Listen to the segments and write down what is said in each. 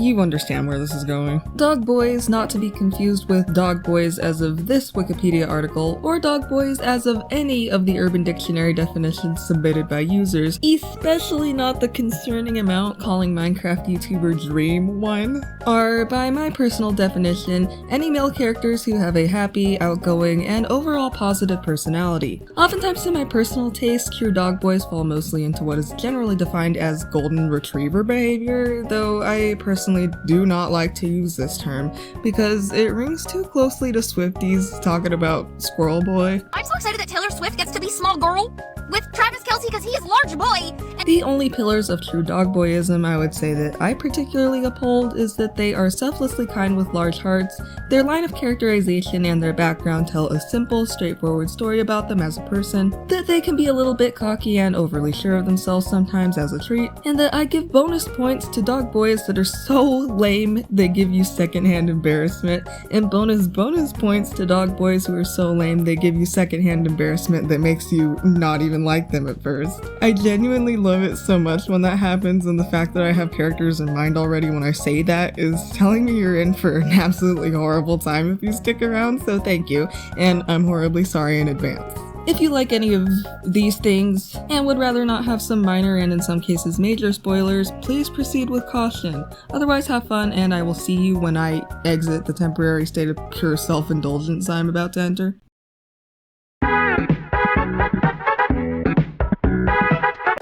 You understand where this is going. Dogboys, not to be confused with dogboys as of this Wikipedia article, or dogboys as of any of the Urban Dictionary definitions submitted by users, especially not the concerning amount calling Minecraft YouTuber Dream one, are, by my personal definition, any male characters who have a happy, outgoing, and overall positive personality. Oftentimes in my personal taste, true dogboys fall mostly into what is generally defined as golden retriever behavior, though I personally do not like to use this term because it rings too closely to Swifties talking about Squirrel Boy. I'm so excited that Taylor Swift gets to be small girl with Travis Kelce because he is large boy. The only pillars of true dogboyism I would say that I particularly uphold is that they are selflessly kind with large hearts, their line of characterization and their background tell a simple, straightforward story about them as a person, that they can be a little bit cocky and overly sure of themselves sometimes as a treat, and that I give bonus points to dogboys that are so lame they give you secondhand embarrassment, and bonus points to dogboys who are so lame they give you secondhand embarrassment that makes you not even like them at first. I genuinely love it so much when that happens, and the fact that I have characters in mind already when I say that is telling me you're in for an absolutely horrible time if you stick around, so thank you, and I'm horribly sorry in advance. If you like any of these things and would rather not have some minor and in some cases major spoilers, please proceed with caution. Otherwise have fun, and I will see you when I exit the temporary state of pure self-indulgence I'm about to enter.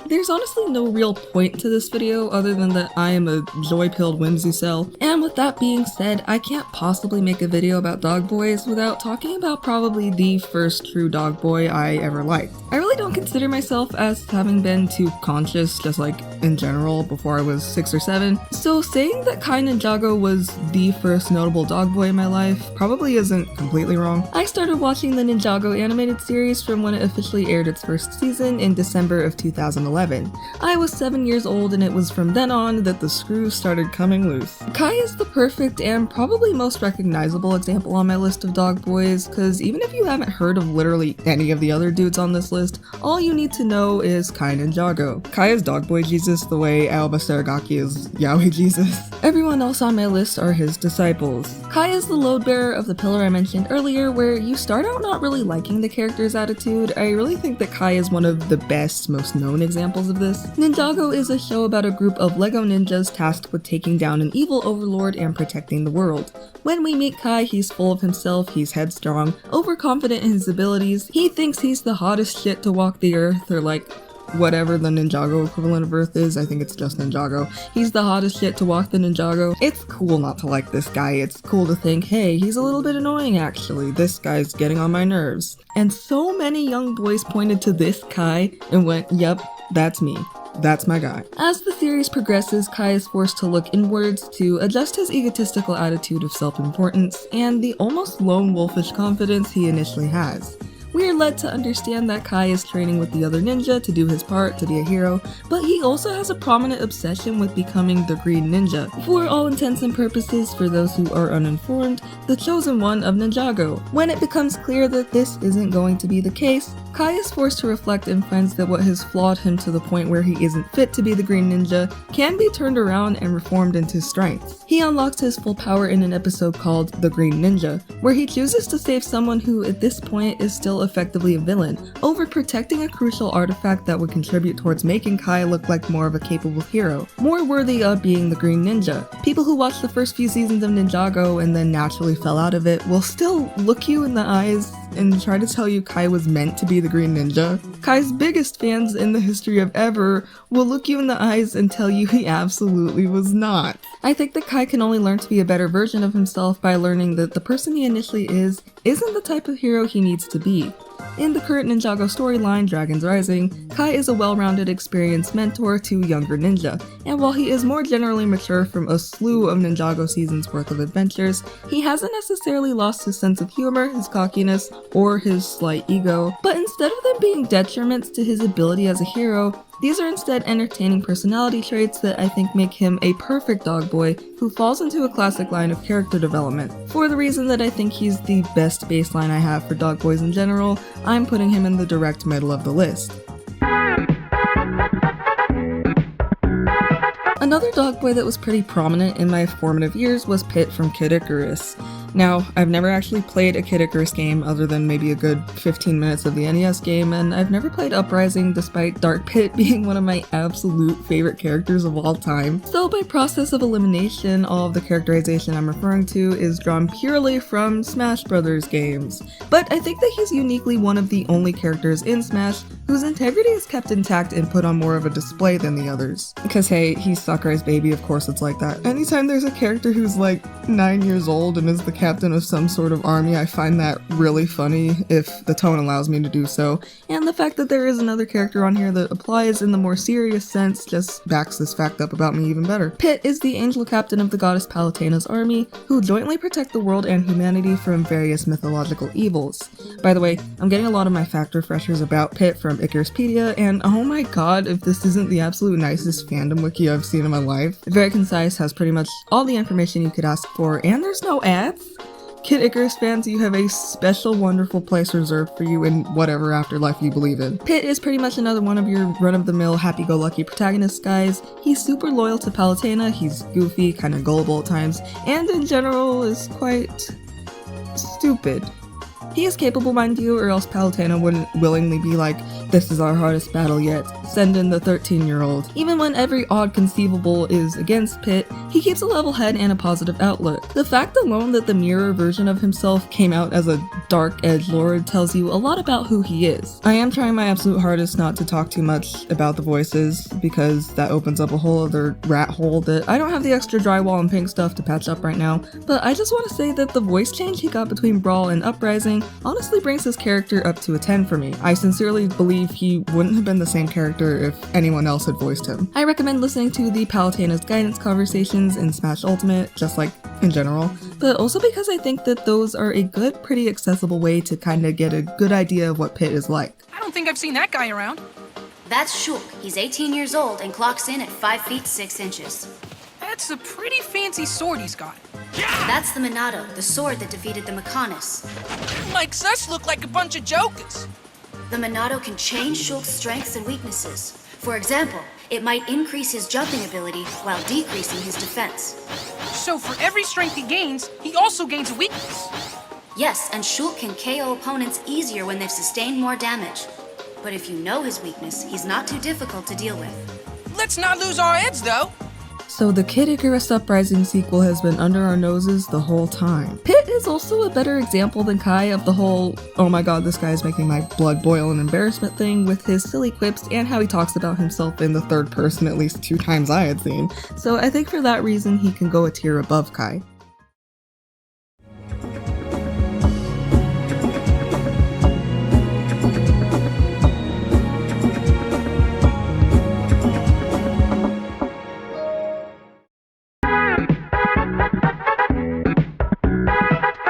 There's honestly no real point to this video other than that I am a joy-pilled whimsy cell, and with that being said, I can't possibly make a video about dogboys without talking about probably the first true dogboy I ever liked. I really don't consider myself as having been too conscious, just like in general, before I was 6 or 7, so saying that Kai Ninjago was the first notable dogboy in my life probably isn't completely wrong. I started watching the Ninjago animated series from when it officially aired its first season in December of 2011. I was 7 years old, and it was from then on that the screws started coming loose. Kai is the perfect and probably most recognizable example on my list of dog boys, cause even if you haven't heard of literally any of the other dudes on this list, all you need to know is Kai Ninjago. Kai is Dogboy Jesus the way Aoba Saragaki is Yaoi Jesus. Everyone else on my list are his disciples. Kai is the load bearer of the pillar I mentioned earlier, where you start out not really liking the character's attitude. I really think that Kai is one of the best, most known examples of this. Ninjago is a show about a group of Lego ninjas tasked with taking down an evil overlord and protecting the world. When we meet Kai, he's full of himself, he's headstrong, overconfident in his abilities, he thinks he's the hottest shit to walk the earth, or like, whatever the Ninjago equivalent of Earth is. I think it's just Ninjago. He's the hottest shit to walk the Ninjago. It's cool not to like this guy. It's cool to think, hey, he's a little bit annoying actually. This guy's getting on my nerves. And so many young boys pointed to this Kai and went, yep, that's me. That's my guy. As the series progresses, Kai is forced to look inwards to adjust his egotistical attitude of self-importance and the almost lone wolfish confidence he initially has. We are led to understand that Kai is training with the other ninja to do his part to be a hero, but he also has a prominent obsession with becoming the Green Ninja. For all intents and purposes, for those who are uninformed, the chosen one of Ninjago. When it becomes clear that this isn't going to be the case, Kai is forced to reflect and finds that what has flawed him to the point where he isn't fit to be the Green Ninja can be turned around and reformed into strengths. He unlocks his full power in an episode called The Green Ninja, where he chooses to save someone who at this point is still effectively a villain, over protecting a crucial artifact that would contribute towards making Kai look like more of a capable hero, more worthy of being the Green Ninja. People who watched the first few seasons of Ninjago and then naturally fell out of it will still look you in the eyes and try to tell you Kai was meant to be the Green Ninja. Kai's biggest fans in the history of ever will look you in the eyes and tell you he absolutely was not. I think that Kai can only learn to be a better version of himself by learning that the person he initially isn't the type of hero he needs to be. In the current Ninjago storyline, Dragon's Rising, Kai is a well-rounded, experienced mentor to younger ninja, and while he is more generally mature from a slew of Ninjago seasons worth of adventures, he hasn't necessarily lost his sense of humor, his cockiness, or his slight ego, but instead of them being detriments to his ability as a hero, these are instead entertaining personality traits that I think make him a perfect dog boy who falls into a classic line of character development. For the reason that I think he's the best baseline I have for dog boys in general, I'm putting him in the direct middle of the list. Another dog boy that was pretty prominent in my formative years was Pit from Kid Icarus. Now, I've never actually played a Kid Icarus game other than maybe a good 15 minutes of the NES game, and I've never played Uprising despite Dark Pit being one of my absolute favorite characters of all time. So by process of elimination, all of the characterization I'm referring to is drawn purely from Smash Brothers games. But I think that he's uniquely one of the only characters in Smash whose integrity is kept intact and put on more of a display than the others. Because hey, he's Sakurai's baby, of course it's like that. Anytime there's a character who's like 9 years old and is the captain of some sort of army, I find that really funny if the tone allows me to do so, and the fact that there is another character on here that applies in the more serious sense just backs this fact up about me even better. Pit is the angel captain of the goddess Palutena's army, who jointly protect the world and humanity from various mythological evils. By the way, I'm getting a lot of my fact refreshers about Pit from Icaruspedia, and oh my god, if this isn't the absolute nicest fandom wiki I've seen in my life. Very concise, has pretty much all the information you could ask for, and there's no ads. Kid Icarus fans, you have a special wonderful place reserved for you in whatever afterlife you believe in. Pit is pretty much another one of your run-of-the-mill happy-go-lucky protagonist guys. He's super loyal to Palutena, he's goofy, kinda gullible at times, and in general is quite stupid. He is capable, mind you, or else Palutena wouldn't willingly be like, "This is our hardest battle yet, send in the 13-year-old. Even when every odd conceivable is against Pit, he keeps a level head and a positive outlook. The fact alone that the mirror version of himself came out as a dark edgelord tells you a lot about who he is. I am trying my absolute hardest not to talk too much about the voices, because that opens up a whole other rat hole that I don't have the extra drywall and pink stuff to patch up right now, but I just want to say that the voice change he got between Brawl and Uprising honestly brings his character up to a 10 for me. I sincerely believe he wouldn't have been the same character if anyone else had voiced him. I recommend listening to the Palutena's guidance conversations in Smash Ultimate, just like in general, but also because I think that those are a good, pretty accessible way to kinda get a good idea of what Pit is like. I don't think I've seen that guy around. That's Shulk. He's 18 years old and clocks in at 5 feet 6 inches. That's a pretty fancy sword he's got. That's the Minato, the sword that defeated the Mechonis. Makes us look like a bunch of jokers. The Minato can change Shulk's strengths and weaknesses. For example, it might increase his jumping ability while decreasing his defense. So for every strength he gains, he also gains a weakness. Yes, and Shulk can KO opponents easier when they've sustained more damage. But if you know his weakness, he's not too difficult to deal with. Let's not lose our heads, though. So the Kid Icarus Uprising sequel has been under our noses the whole time. Pit is also a better example than Kai of the whole, oh my god, this guy is making my blood boil and embarrassment thing with his silly quips and how he talks about himself in the third person at least 2 times I had seen. So I think for that reason he can go a tier above Kai.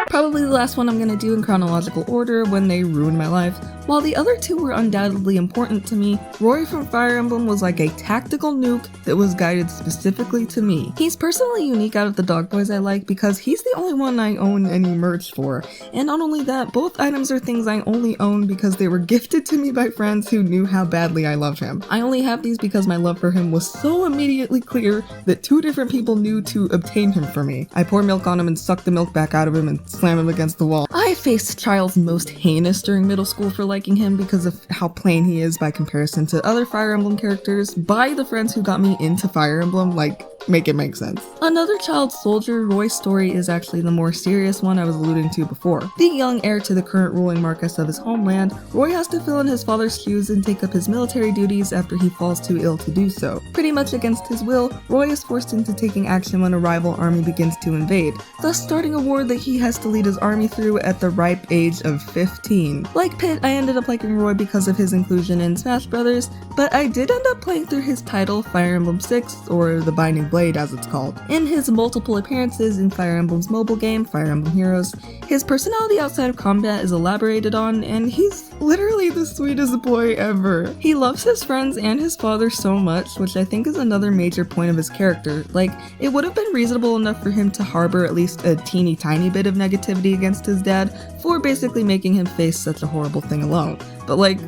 Probably the last one I'm gonna do in chronological order when they ruined my life. While the other 2 were undoubtedly important to me, Roy from Fire Emblem was like a tactical nuke that was guided specifically to me. He's personally unique out of the dog boys I like because he's the only one I own any merch for. And not only that, both items are things I only own because they were gifted to me by friends who knew how badly I love him. I only have these because my love for him was so immediately clear that 2 different people knew to obtain him for me. I pour milk on him and suck the milk back out of him and slam him against the wall. I faced trials most heinous during middle school for liking him because of how plain he is by comparison to other Fire Emblem characters by the friends who got me into Fire Emblem, like, make it make sense. Another child soldier, Roy's story is actually the more serious one I was alluding to before. The young heir to the current ruling Marquess of his homeland, Roy has to fill in his father's shoes and take up his military duties after he falls too ill to do so. Pretty much against his will, Roy is forced into taking action when a rival army begins to invade, thus starting a war that he has to lead his army through at the ripe age of 15. Like Pit, I ended up liking Roy because of his inclusion in Smash Brothers, but I did end up playing through his title, Fire Emblem 6, or The Binding Blade as it's called. In his multiple appearances in Fire Emblem's mobile game, Fire Emblem Heroes, his personality outside of combat is elaborated on, and he's literally the sweetest boy ever. He loves his friends and his father so much, which I think is another major point of his character. Like, it would have been reasonable enough for him to harbor at least a teeny tiny bit of negativity against his dad for basically making him face such a horrible thing alone. But like,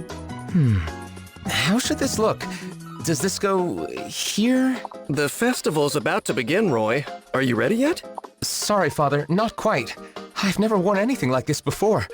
How should this look? Does this go here? The festival's about to begin, Roy. Are you ready yet? Sorry, Father, not quite. I've never worn anything like this before.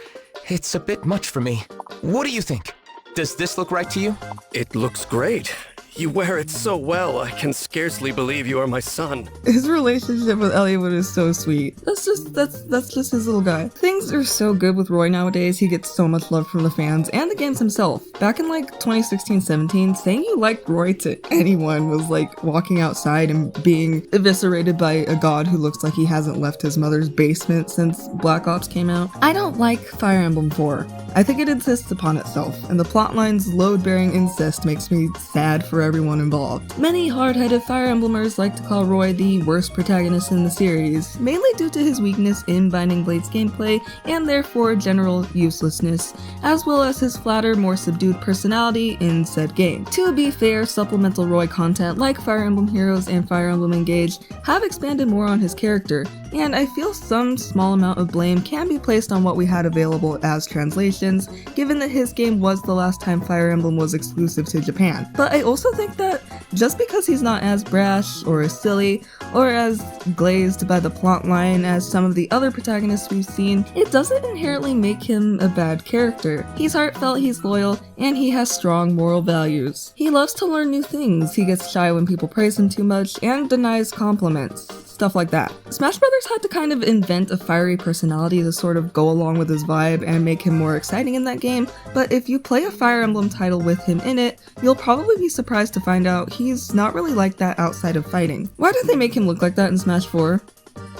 It's a bit much for me. What do you think? Does this look right to you? It looks great. You wear it so well, I can scarcely believe you are my son. His relationship with Elliot is so sweet. That's just his little guy. Things are so good with Roy nowadays. He gets so much love from the fans and the games himself. Back in like 2016-17, saying you liked Roy to anyone was like walking outside and being eviscerated by a god who looks like he hasn't left his mother's basement since Black Ops came out. I don't like Fire Emblem 4. I think it insists upon itself, and the plotline's load-bearing incest makes me sad for everyone involved. Many hard-headed Fire Emblemers like to call Roy the worst protagonist in the series, mainly due to his weakness in Binding Blade's gameplay and therefore general uselessness, as well as his flatter, more subdued personality in said game. To be fair, supplemental Roy content like Fire Emblem Heroes and Fire Emblem Engage have expanded more on his character, and I feel some small amount of blame can be placed on what we had available as translations, given that his game was the last time Fire Emblem was exclusive to Japan. But I also think that just because he's not as brash or as silly or as glazed by the plotline as some of the other protagonists we've seen, it doesn't inherently make him a bad character. He's heartfelt, he's loyal, and he has strong moral values. He loves to learn new things, he gets shy when people praise him too much, and denies compliments. Stuff like that. Smash Brothers had to kind of invent a fiery personality to sort of go along with his vibe and make him more exciting in that game, but if you play a Fire Emblem title with him in it, you'll probably be surprised to find out he's not really like that outside of fighting. Why did they make him look like that in Smash 4?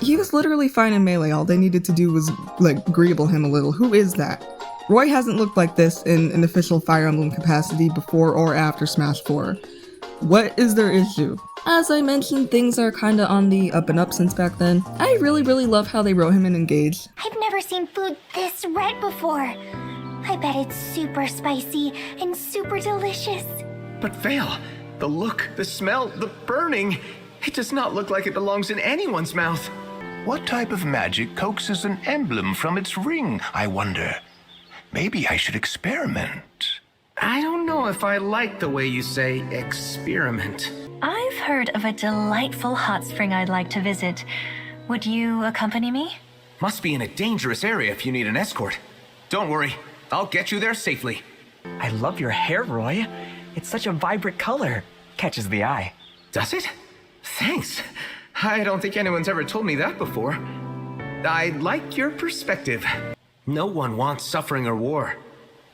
He was literally fine in Melee, all they needed to do was, like, greeble him a little. Who is that? Roy hasn't looked like this in an official Fire Emblem capacity before or after Smash 4. What is their issue? As I mentioned, things are kinda on the up and up since back then. I really love how they wrote him in Engage. I've never seen food this red before. I bet it's super spicy and super delicious. But Vale, the look, the smell, the burning, it does not look like it belongs in anyone's mouth. What type of magic coaxes an emblem from its ring, I wonder? Maybe I should experiment. I don't know if I like the way you say experiment. I've heard of a delightful hot spring I'd like to visit. Would you accompany me? Must be in a dangerous area if you need an escort. Don't worry, I'll get you there safely. I love your hair, Roy. It's such a vibrant color. Catches the eye. Does it? Thanks. I don't think anyone's ever told me that before. I like your perspective. No one wants suffering or war.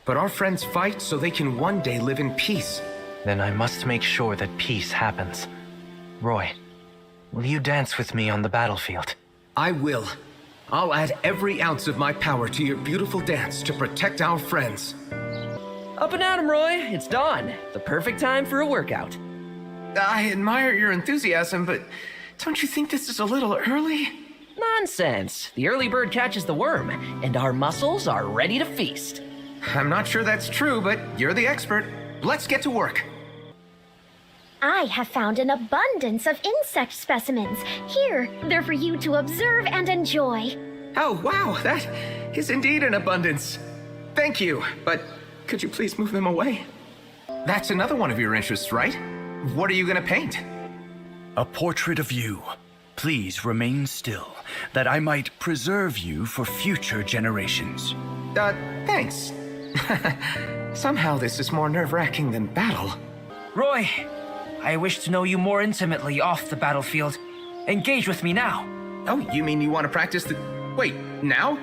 But our friends fight so they can one day live in peace. Then I must make sure that peace happens. Roy, will you dance with me on the battlefield? I will. I'll add every ounce of my power to your beautiful dance to protect our friends. Up and at 'em, Roy. It's dawn. The perfect time for a workout. I admire your enthusiasm, but don't you think this is a little early? Nonsense. The early bird catches the worm, and our muscles are ready to feast. I'm not sure that's true, but you're the expert. Let's get to work. I have found an abundance of insect specimens. Here, they're for you to observe and enjoy. Oh, wow, that is indeed an abundance. Thank you, but could you please move them away? That's another one of your interests, right? What are you gonna paint? A portrait of you. Please remain still, that I might preserve you for future generations. Thanks. Somehow this is more nerve-wracking than battle. Roy, I wish to know you more intimately off the battlefield. Engage with me now. Oh, you mean you want to practice the... Wait, now?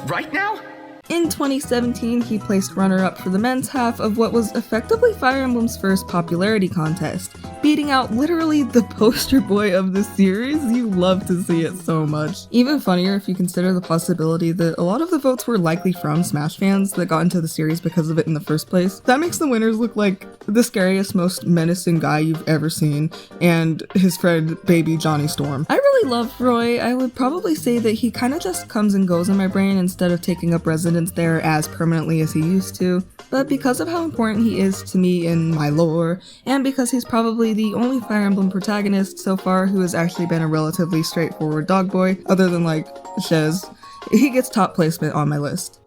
Right now? In 2017, he placed runner-up for the men's half of what was effectively Fire Emblem's first popularity contest, beating out literally the poster boy of the series. You love to see it so much. Even funnier if you consider the possibility that a lot of the votes were likely from Smash fans that got into the series because of it in the first place. That makes the winners look like the scariest, most menacing guy you've ever seen, and his friend, baby Johnny Storm. I really love Roy. I would probably say that he kind of just comes and goes in my brain instead of taking up residence there as permanently as he used to, but because of how important he is to me in my lore, and because he's probably the only Fire Emblem protagonist so far who has actually been a relatively straightforward dog boy, other than like Shez, he gets top placement on my list.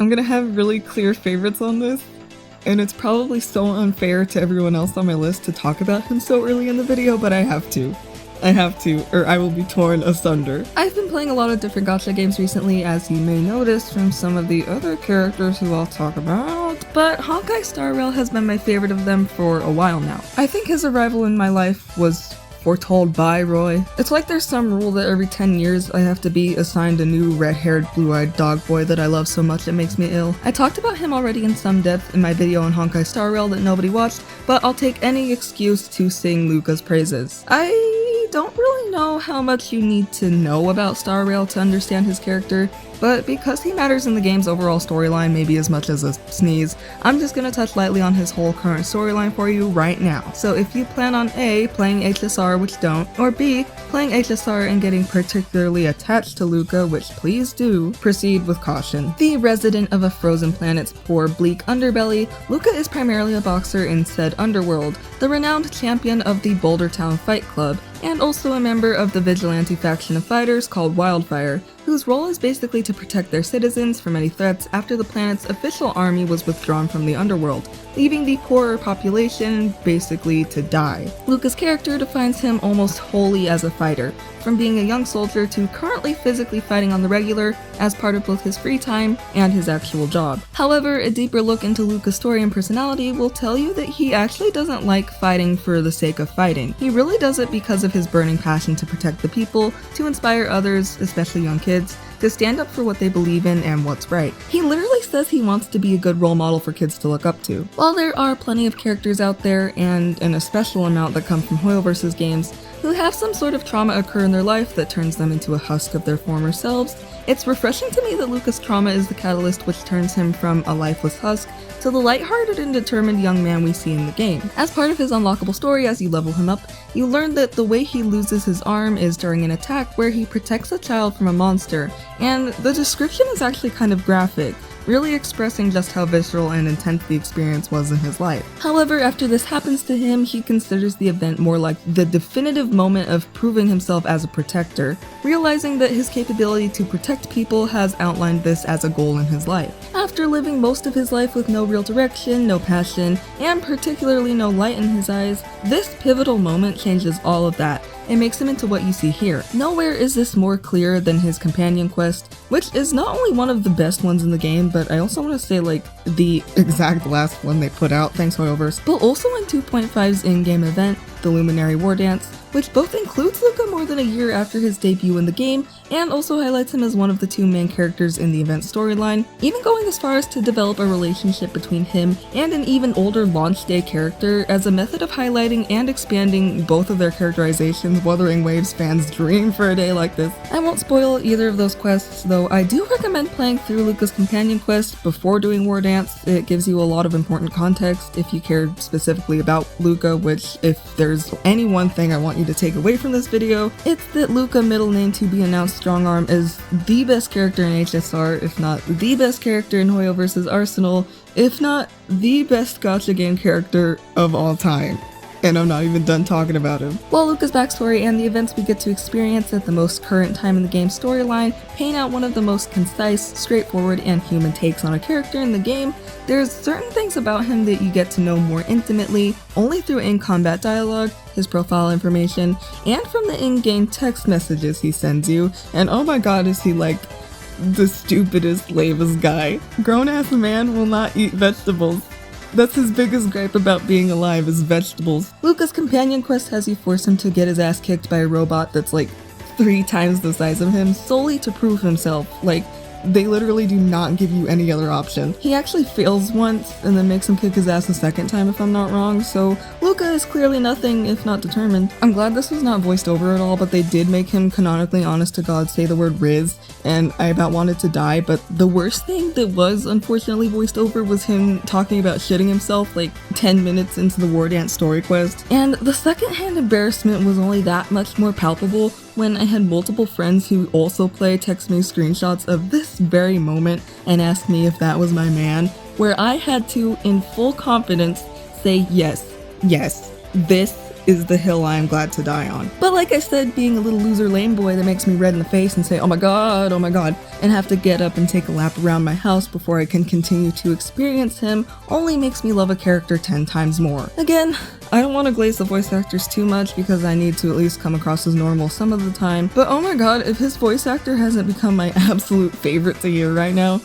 I'm gonna have really clear favorites on this, and it's probably so unfair to everyone else on my list to talk about him so early in the video, but I have to. Or I will be torn asunder. I've been playing a lot of different gacha games recently, as you may notice from some of the other characters who I'll talk about, but Honkai Star Rail has been my favorite of them for a while now. I think his arrival in my life was foretold by Roy. It's like there's some rule that every 10 years I have to be assigned a new red-haired, blue-eyed dog boy that I love so much it makes me ill. I talked about him already in some depth in my video on Honkai Star Rail that nobody watched, but I'll take any excuse to sing Luca's praises. I don't really know how much you need to know about Star Rail to understand his character, but because he matters in the game's overall storyline maybe as much as a sneeze, I'm just gonna touch lightly on his whole current storyline for you right now. So if you plan on A, playing HSR, which don't, or B, playing HSR and getting particularly attached to Luca, which please do, proceed with caution. The resident of a frozen planet's poor, bleak underbelly, Luca is primarily a boxer in said underworld, the renowned champion of the Boulder Town Fight Club, and also a member of the vigilante faction of fighters called Wildfire, whose role is basically to protect their citizens from any threats after the planet's official army was withdrawn from the underworld, leaving the poorer population basically to die. Luca's character defines him almost wholly as a fighter, from being a young soldier to currently physically fighting on the regular as part of both his free time and his actual job. However, a deeper look into Luca's story and personality will tell you that he actually doesn't like fighting for the sake of fighting. He really does it because of his burning passion to protect the people, to inspire others, especially young kids, to stand up for what they believe in and what's right. He literally says he wants to be a good role model for kids to look up to. While there are plenty of characters out there, and in a special amount that come from Hoyoverse's games, who have some sort of trauma occur in their life that turns them into a husk of their former selves, it's refreshing to me that Luca's trauma is the catalyst which turns him from a lifeless husk to the lighthearted and determined young man we see in the game. As part of his unlockable story, as you level him up, you learn that the way he loses his arm is during an attack where he protects a child from a monster, and the description is actually kind of graphic, really expressing just how visceral and intense the experience was in his life. However, after this happens to him, he considers the event more like the definitive moment of proving himself as a protector, realizing that his capability to protect people has outlined this as a goal in his life. After living most of his life with no real direction, no passion, and particularly no light in his eyes, this pivotal moment changes all of that and makes him into what you see here. Nowhere is this more clear than his companion quest, which is not only one of the best ones in the game, but I also want to say like the exact last one they put out, thanks Hoyoverse, but also in 2.5's in-game event, the Luminary War Dance, which both includes Luca more than a year after his debut in the game, and also highlights him as one of the two main characters in the event storyline, even going as far as to develop a relationship between him and an even older launch day character as a method of highlighting and expanding both of their characterizations. Wuthering Waves fans dream for a day like this. I won't spoil either of those quests, though I do recommend playing through Luca's companion quest before doing War Dance. It gives you a lot of important context if you care specifically about Luca, which if there's any one thing I want you to take away from this video, it's that Luca, middle name to be announced Strongarm, is the best character in HSR, if not the best character in Hoyoverse's arsenal, if not the best gacha game character of all time. And I'm not even done talking about him. While Luca's backstory and the events we get to experience at the most current time in the game's storyline paint out one of the most concise, straightforward, and human takes on a character in the game, there's certain things about him that you get to know more intimately only through in-combat dialogue, his profile information, and from the in-game text messages he sends you, and oh my god is he like the stupidest, lamest guy. Grown-ass man will not eat vegetables. That's his biggest gripe about being alive, is vegetables. Luca's companion quest has you force him to get his ass kicked by a robot that's like 3 times the size of him, solely to prove himself. Like, they literally do not give you any other option. He actually fails once and then makes him kick his ass a second time if I'm not wrong, so Luca is clearly nothing if not determined. I'm glad this was not voiced over at all, but they did make him canonically, honest to God, say the word Riz, and I about wanted to die, but the worst thing that was unfortunately voiced over was him talking about shitting himself like 10 minutes into the War Dance story quest. And the secondhand embarrassment was only that much more palpable when I had multiple friends who also play text me screenshots of this very moment and ask me if that was my man, where I had to, in full confidence, say yes, this is the hill I am glad to die on. But like I said, being a little loser lame boy that makes me red in the face and say, oh my god, and have to get up and take a lap around my house before I can continue to experience him only makes me love a character 10 times more. Again, I don't want to glaze the voice actors too much because I need to at least come across as normal some of the time, but oh my god, if his voice actor hasn't become my absolute favorite to hear right now,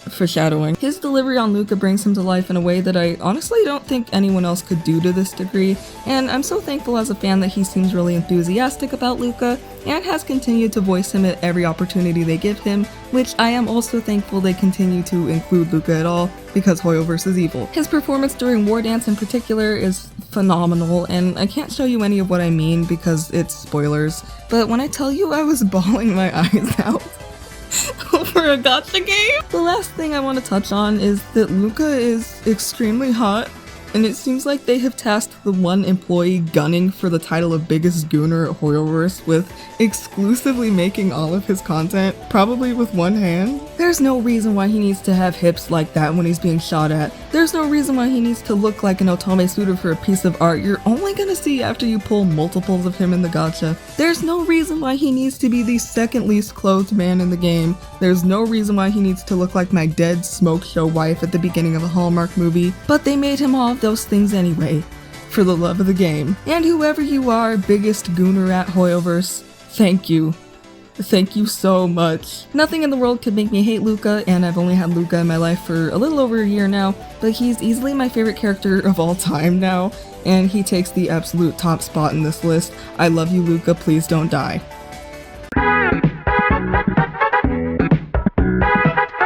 foreshadowing. His delivery on Luca brings him to life in a way that I honestly don't think anyone else could do to this degree, and I'm so thankful as a fan that he seems really enthusiastic about Luca and has continued to voice him at every opportunity they give him, which I am also thankful they continue to include Luca at all, because Hoyo vs. Evil. His performance during War Dance in particular is phenomenal, and I can't show you any of what I mean because it's spoilers, but when I tell you I was bawling my eyes out over a gacha game. The last thing I want to touch on is that Luca is extremely hot, and it seems like they have tasked the one employee gunning for the title of biggest gooner at Hoyoverse with exclusively making all of his content, probably with one hand. There's no reason why he needs to have hips like that when he's being shot at. There's no reason why he needs to look like an otome suitor for a piece of art you're only gonna see after you pull multiples of him in the gacha. There's no reason why he needs to be the second least clothed man in the game. There's no reason why he needs to look like my dead smoke show wife at the beginning of a Hallmark movie, but they made him all of those things anyway, for the love of the game. And whoever you are, biggest gooner at Hoyoverse, thank you. Thank you so much. Nothing in the world could make me hate Luca, and I've only had Luca in my life for a little over a year now, but he's easily my favorite character of all time now, and he takes the absolute top spot in this list. I love you, Luca, please don't die.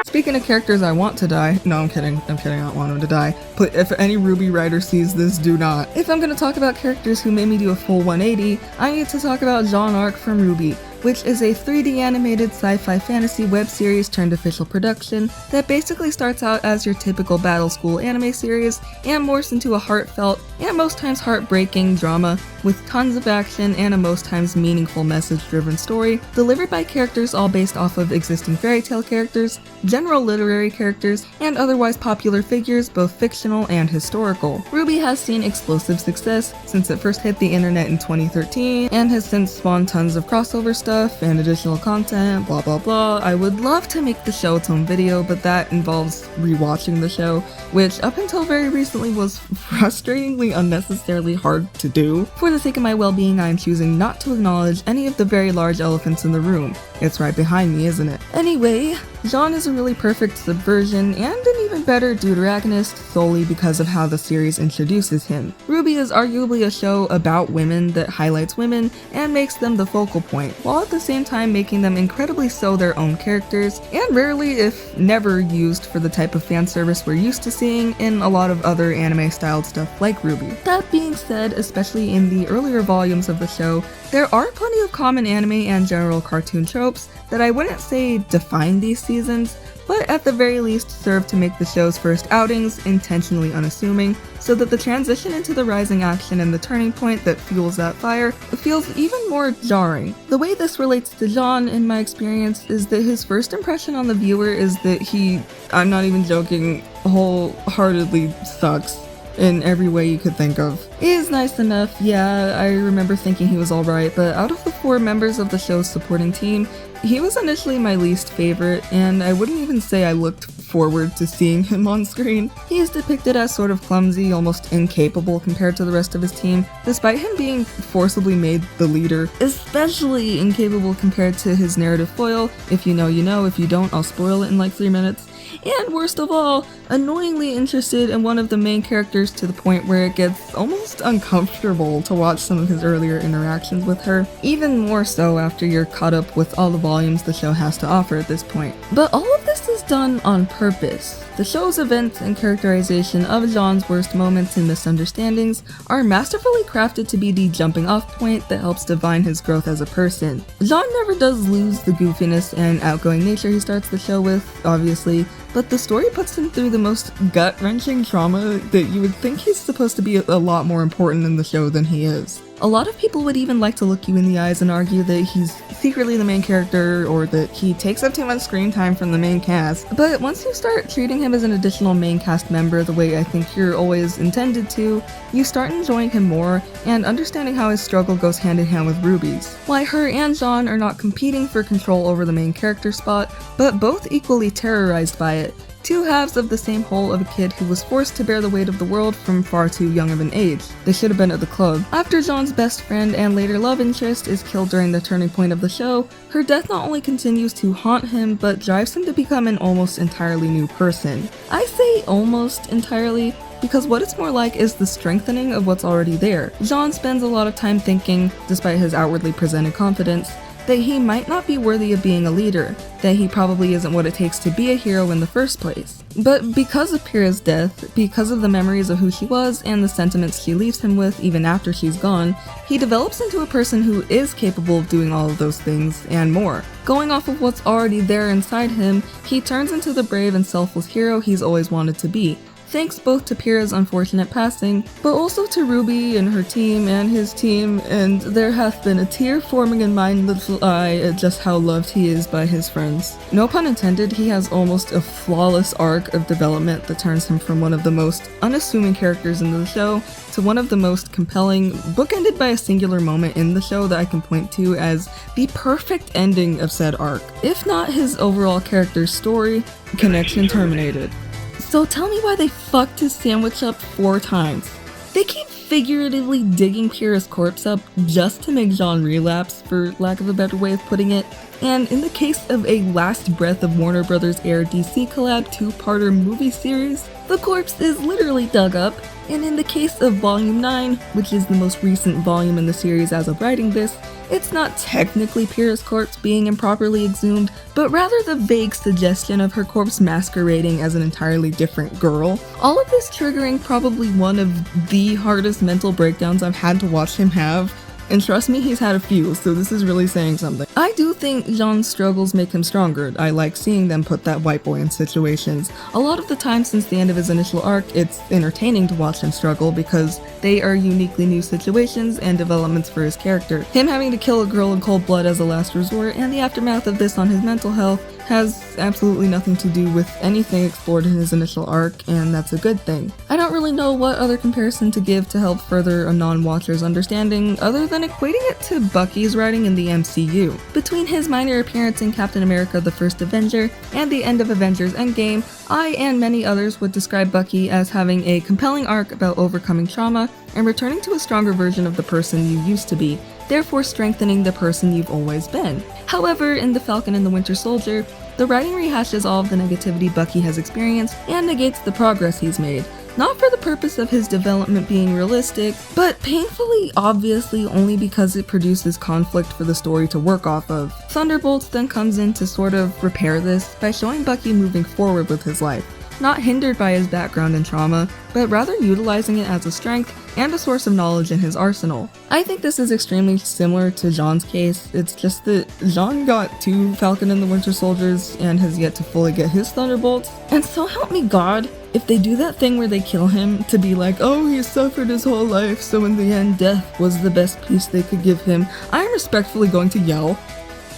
Speaking of characters I want to die, no, I'm kidding, I don't want him to die. But if any Ruby writer sees this, do not. If I'm gonna talk about characters who made me do a full 180, I need to talk about Jean Arc from Ruby, which is a 3D animated sci-fi fantasy web series turned official production that basically starts out as your typical battle school anime series and morphs into a heartfelt and most times heartbreaking drama with tons of action and a most times meaningful message-driven story delivered by characters all based off of existing fairy tale characters, general literary characters, and otherwise popular figures, both fictional and historical. Ruby has seen explosive success since it first hit the internet in 2013 and has since spawned tons of crossover stuff and additional content, blah blah blah. I would love to make the show its own video, but that involves rewatching the show, which up until very recently was frustratingly unnecessarily hard to do. For the sake of my well-being, I am choosing not to acknowledge any of the very large elephants in the room. It's right behind me, isn't it? Anyway, Jean is a really perfect subversion and an even better deuteragonist solely because of how the series introduces him. Ruby is arguably a show about women that highlights women and makes them the focal point, while at the same time making them incredibly so their own characters, and rarely, if never, used for the type of fan service we're used to seeing in a lot of other anime-styled stuff like Ruby. That being said, especially in the earlier volumes of the show, there are plenty of common anime and general cartoon tropes that I wouldn't say define these seasons, but at the very least serve to make the show's first outings intentionally unassuming, so that the transition into the rising action and the turning point that fuels that fire feels even more jarring. The way this relates to Jean, in my experience, is that his first impression on the viewer is that he, I'm not even joking, wholeheartedly sucks in every way you could think of. He is nice enough, yeah, I remember thinking he was alright, but out of the 4 members of the show's supporting team, he was initially my least favorite, and I wouldn't even say I looked forward to seeing him on screen. He is depicted as sort of clumsy, almost incapable compared to the rest of his team, despite him being forcibly made the leader, especially incapable compared to his narrative foil. If you know, you know, if you don't, I'll spoil it in like 3 minutes. And worst of all, annoyingly interested in one of the main characters to the point where it gets almost uncomfortable to watch some of his earlier interactions with her, even more so after you're caught up with all the volumes the show has to offer at this point. But all of this is done on purpose. The show's events and characterization of Jean's worst moments and misunderstandings are masterfully crafted to be the jumping off point that helps define his growth as a person. Jean never does lose the goofiness and outgoing nature he starts the show with, obviously, but the story puts him through the most gut-wrenching trauma that you would think he's supposed to be a lot more important in the show than he is. A lot of people would even like to look you in the eyes and argue that he's secretly the main character or that he takes up too much screen time from the main cast, but once you start treating him as an additional main cast member the way I think you're always intended to, you start enjoying him more and understanding how his struggle goes hand in hand with Ruby's. Why her and Jean are not competing for control over the main character spot, but both equally terrorized by it. Two halves of the same whole of a kid who was forced to bear the weight of the world from far too young of an age. They should have been at the club. After Jean's best friend and later love interest is killed during the turning point of the show, her death not only continues to haunt him, but drives him to become an almost entirely new person. I say almost entirely, because what it's more like is the strengthening of what's already there. Jean spends a lot of time thinking, despite his outwardly presented confidence, that he might not be worthy of being a leader, that he probably isn't what it takes to be a hero in the first place. But because of Pyrrha's death, because of the memories of who she was and the sentiments she leaves him with even after she's gone, he develops into a person who is capable of doing all of those things and more. Going off of what's already there inside him, he turns into the brave and selfless hero he's always wanted to be. Thanks both to Pyrrha's unfortunate passing, but also to Ruby and her team and his team, and there hath been a tear forming in mine little eye at just how loved he is by his friends. No pun intended, he has almost a flawless arc of development that turns him from one of the most unassuming characters in the show to one of the most compelling, bookended by a singular moment in the show that I can point to as the perfect ending of said arc. If not his overall character's story, connection terminated. So tell me why they fucked his sandwich up 4 times. They keep figuratively digging Pyrrha's corpse up just to make Jean relapse, for lack of a better way of putting it. And in the case of a Last Breath of Warner Bros. Air DC collab 2-parter movie series, the corpse is literally dug up. And in the case of Volume 9, which is the most recent volume in the series as of writing this, it's not technically Pyrrha's corpse being improperly exhumed, but rather the vague suggestion of her corpse masquerading as an entirely different girl. All of this triggering probably one of the hardest mental breakdowns I've had to watch him have. And trust me, he's had a few, so this is really saying something. I do think Jean's struggles make him stronger. I like seeing them put that white boy in situations. A lot of the time since the end of his initial arc, it's entertaining to watch him struggle because they are uniquely new situations and developments for his character. Him having to kill a girl in cold blood as a last resort, and the aftermath of this on his mental health, has absolutely nothing to do with anything explored in his initial arc, and that's a good thing. I don't really know what other comparison to give to help further a non-watcher's understanding other than equating it to Bucky's writing in the MCU. Between his minor appearance in Captain America: The First Avenger and the end of Avengers Endgame, I and many others would describe Bucky as having a compelling arc about overcoming trauma and returning to a stronger version of the person you used to be, therefore strengthening the person you've always been. However, in The Falcon and the Winter Soldier, the writing rehashes all of the negativity Bucky has experienced and negates the progress he's made, not for the purpose of his development being realistic, but painfully obviously only because it produces conflict for the story to work off of. Thunderbolts then comes in to sort of repair this by showing Bucky moving forward with his life, not hindered by his background and trauma, but rather utilizing it as a strength and a source of knowledge in his arsenal. I think this is extremely similar to Jean's case. It's just that Jean got 2 Falcon and the Winter Soldiers and has yet to fully get his Thunderbolts. And so help me God, if they do that thing where they kill him to be like, oh, he suffered his whole life, so in the end death was the best piece they could give him, I am respectfully going to yell.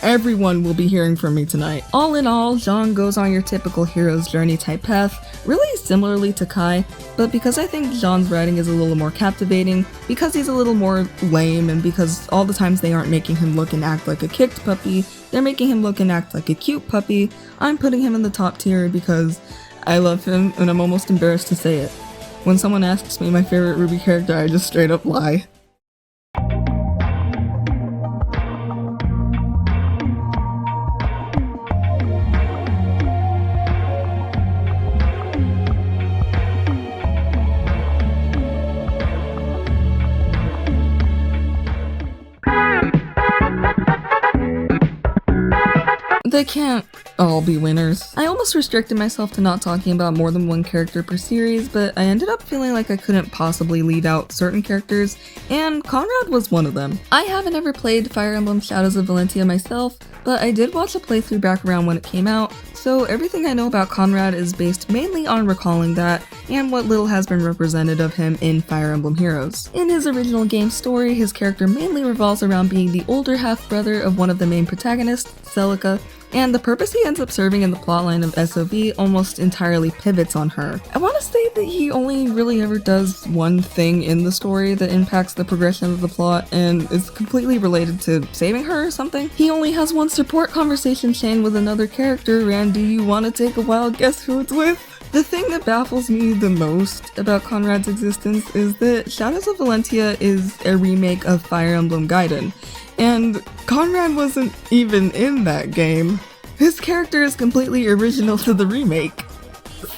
Everyone will be hearing from me tonight. All in all, Jean goes on your typical hero's journey type path, really similarly to Kai, but because I think Jean's writing is a little more captivating, because he's a little more lame, and because all the times they aren't making him look and act like a kicked puppy, they're making him look and act like a cute puppy, I'm putting him in the top tier because I love him and I'm almost embarrassed to say it. When someone asks me my favorite Ruby character, I just straight up lie. They can't all be winners. I almost restricted myself to not talking about more than one character per series, but I ended up feeling like I couldn't possibly leave out certain characters, and Conrad was one of them. I haven't ever played Fire Emblem Shadows of Valentia myself, but I did watch a playthrough back around when it came out, so everything I know about Conrad is based mainly on recalling that and what little has been represented of him in Fire Emblem Heroes. In his original game story, his character mainly revolves around being the older half-brother of one of the main protagonists, Celica, and the purpose he ends up serving in the plotline of SOV almost entirely pivots on her. I want to say that he only really ever does one thing in the story that impacts the progression of the plot and is completely related to saving her or something. He only has one support conversation chain with another character, and do you want to take a wild guess who it's with? The thing that baffles me the most about Conrad's existence is that Shadows of Valentia is a remake of Fire Emblem Gaiden, and Conrad wasn't even in that game. His character is completely original to the remake.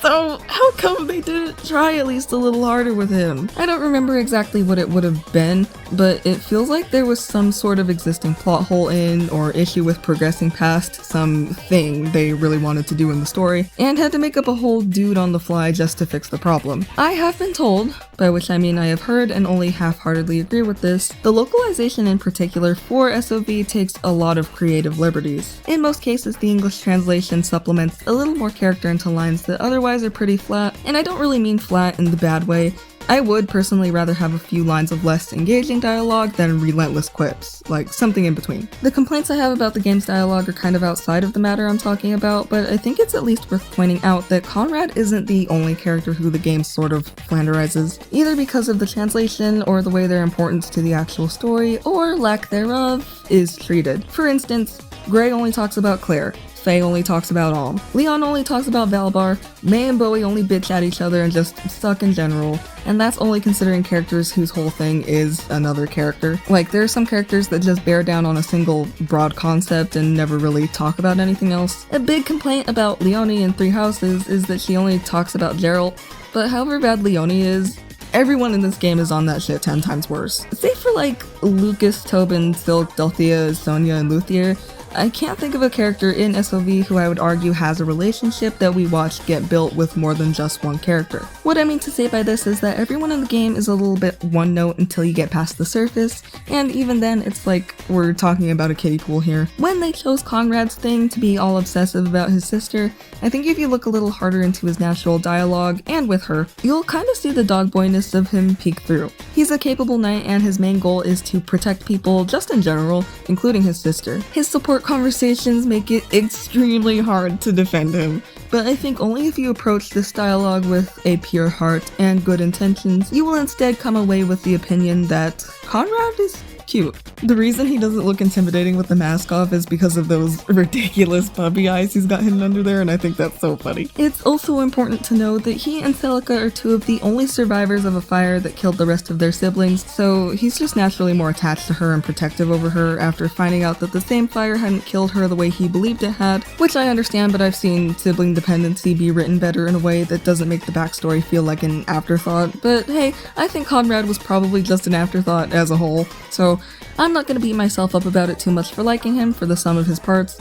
So how come they didn't try at least a little harder with him? I don't remember exactly what it would have been, but it feels like there was some sort of existing plot hole in or issue with progressing past some thing they really wanted to do in the story, and had to make up a whole dude on the fly just to fix the problem. I have been told, by which I mean I have heard and only half-heartedly agree with this, the localization in particular for SOV takes a lot of creative liberties. In most cases, the English translation supplements a little more character into lines that otherwise are pretty flat, and I don't really mean flat in the bad way. I would personally rather have a few lines of less engaging dialogue than relentless quips, like something in between. The complaints I have about the game's dialogue are kind of outside of the matter I'm talking about, but I think it's at least worth pointing out that Conrad isn't the only character who the game sort of flanderizes, either because of the translation or the way their importance to the actual story, or lack thereof, is treated. For instance, Gray only talks about Claire, Faye only talks about Alm, Leon only talks about Valbar, May and Bowie only bitch at each other and just suck in general, and that's only considering characters whose whole thing is another character. Like, there are some characters that just bear down on a single broad concept and never really talk about anything else. A big complaint about Leonie in Three Houses is that she only talks about Geralt, but however bad Leonie is, everyone in this game is on that shit 10 times worse. Save for like Lucas, Tobin, Silk, Delthea, Sonia, and Luthier, I can't think of a character in SOV who I would argue has a relationship that we watched get built with more than just one character. What I mean to say by this is that everyone in the game is a little bit one note until you get past the surface, and even then it's like we're talking about a kiddie pool here. When they chose Conrad's thing to be all obsessive about his sister, I think if you look a little harder into his natural dialogue, and with her, you'll kind of see the dogboyness of him peek through. He's a capable knight and his main goal is to protect people just in general, including his sister. His support conversations make it extremely hard to defend him, but I think only if you approach this dialogue with a pure heart and good intentions, you will instead come away with the opinion that Conrad is cute. The reason he doesn't look intimidating with the mask off is because of those ridiculous puppy eyes he's got hidden under there, and I think that's so funny. It's also important to know that he and Celica are two of the only survivors of a fire that killed the rest of their siblings, so he's just naturally more attached to her and protective over her after finding out that the same fire hadn't killed her the way he believed it had, which I understand, but I've seen sibling dependency be written better in a way that doesn't make the backstory feel like an afterthought, but hey, I think Conrad was probably just an afterthought as a whole, so I'm not gonna beat myself up about it too much for liking him for the sum of his parts,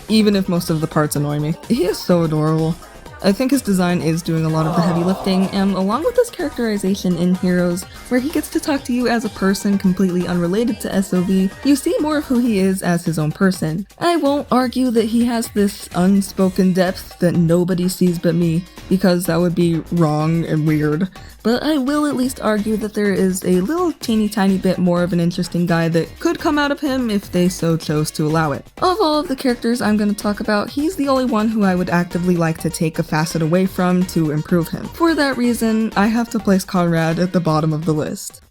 even if most of the parts annoy me. He is so adorable. I think his design is doing a lot of the heavy lifting, and along with his characterization in Heroes, where he gets to talk to you as a person completely unrelated to SOV, you see more of who he is as his own person. I won't argue that he has this unspoken depth that nobody sees but me, because that would be wrong and weird, but I will at least argue that there is a little teeny tiny bit more of an interesting guy that could come out of him if they so chose to allow it. Of all of the characters I'm going to talk about, he's the only one who I would actively like to take a facet away from to improve him. For that reason, I have to place Conrad at the bottom of the list.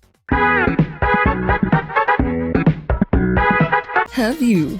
Have you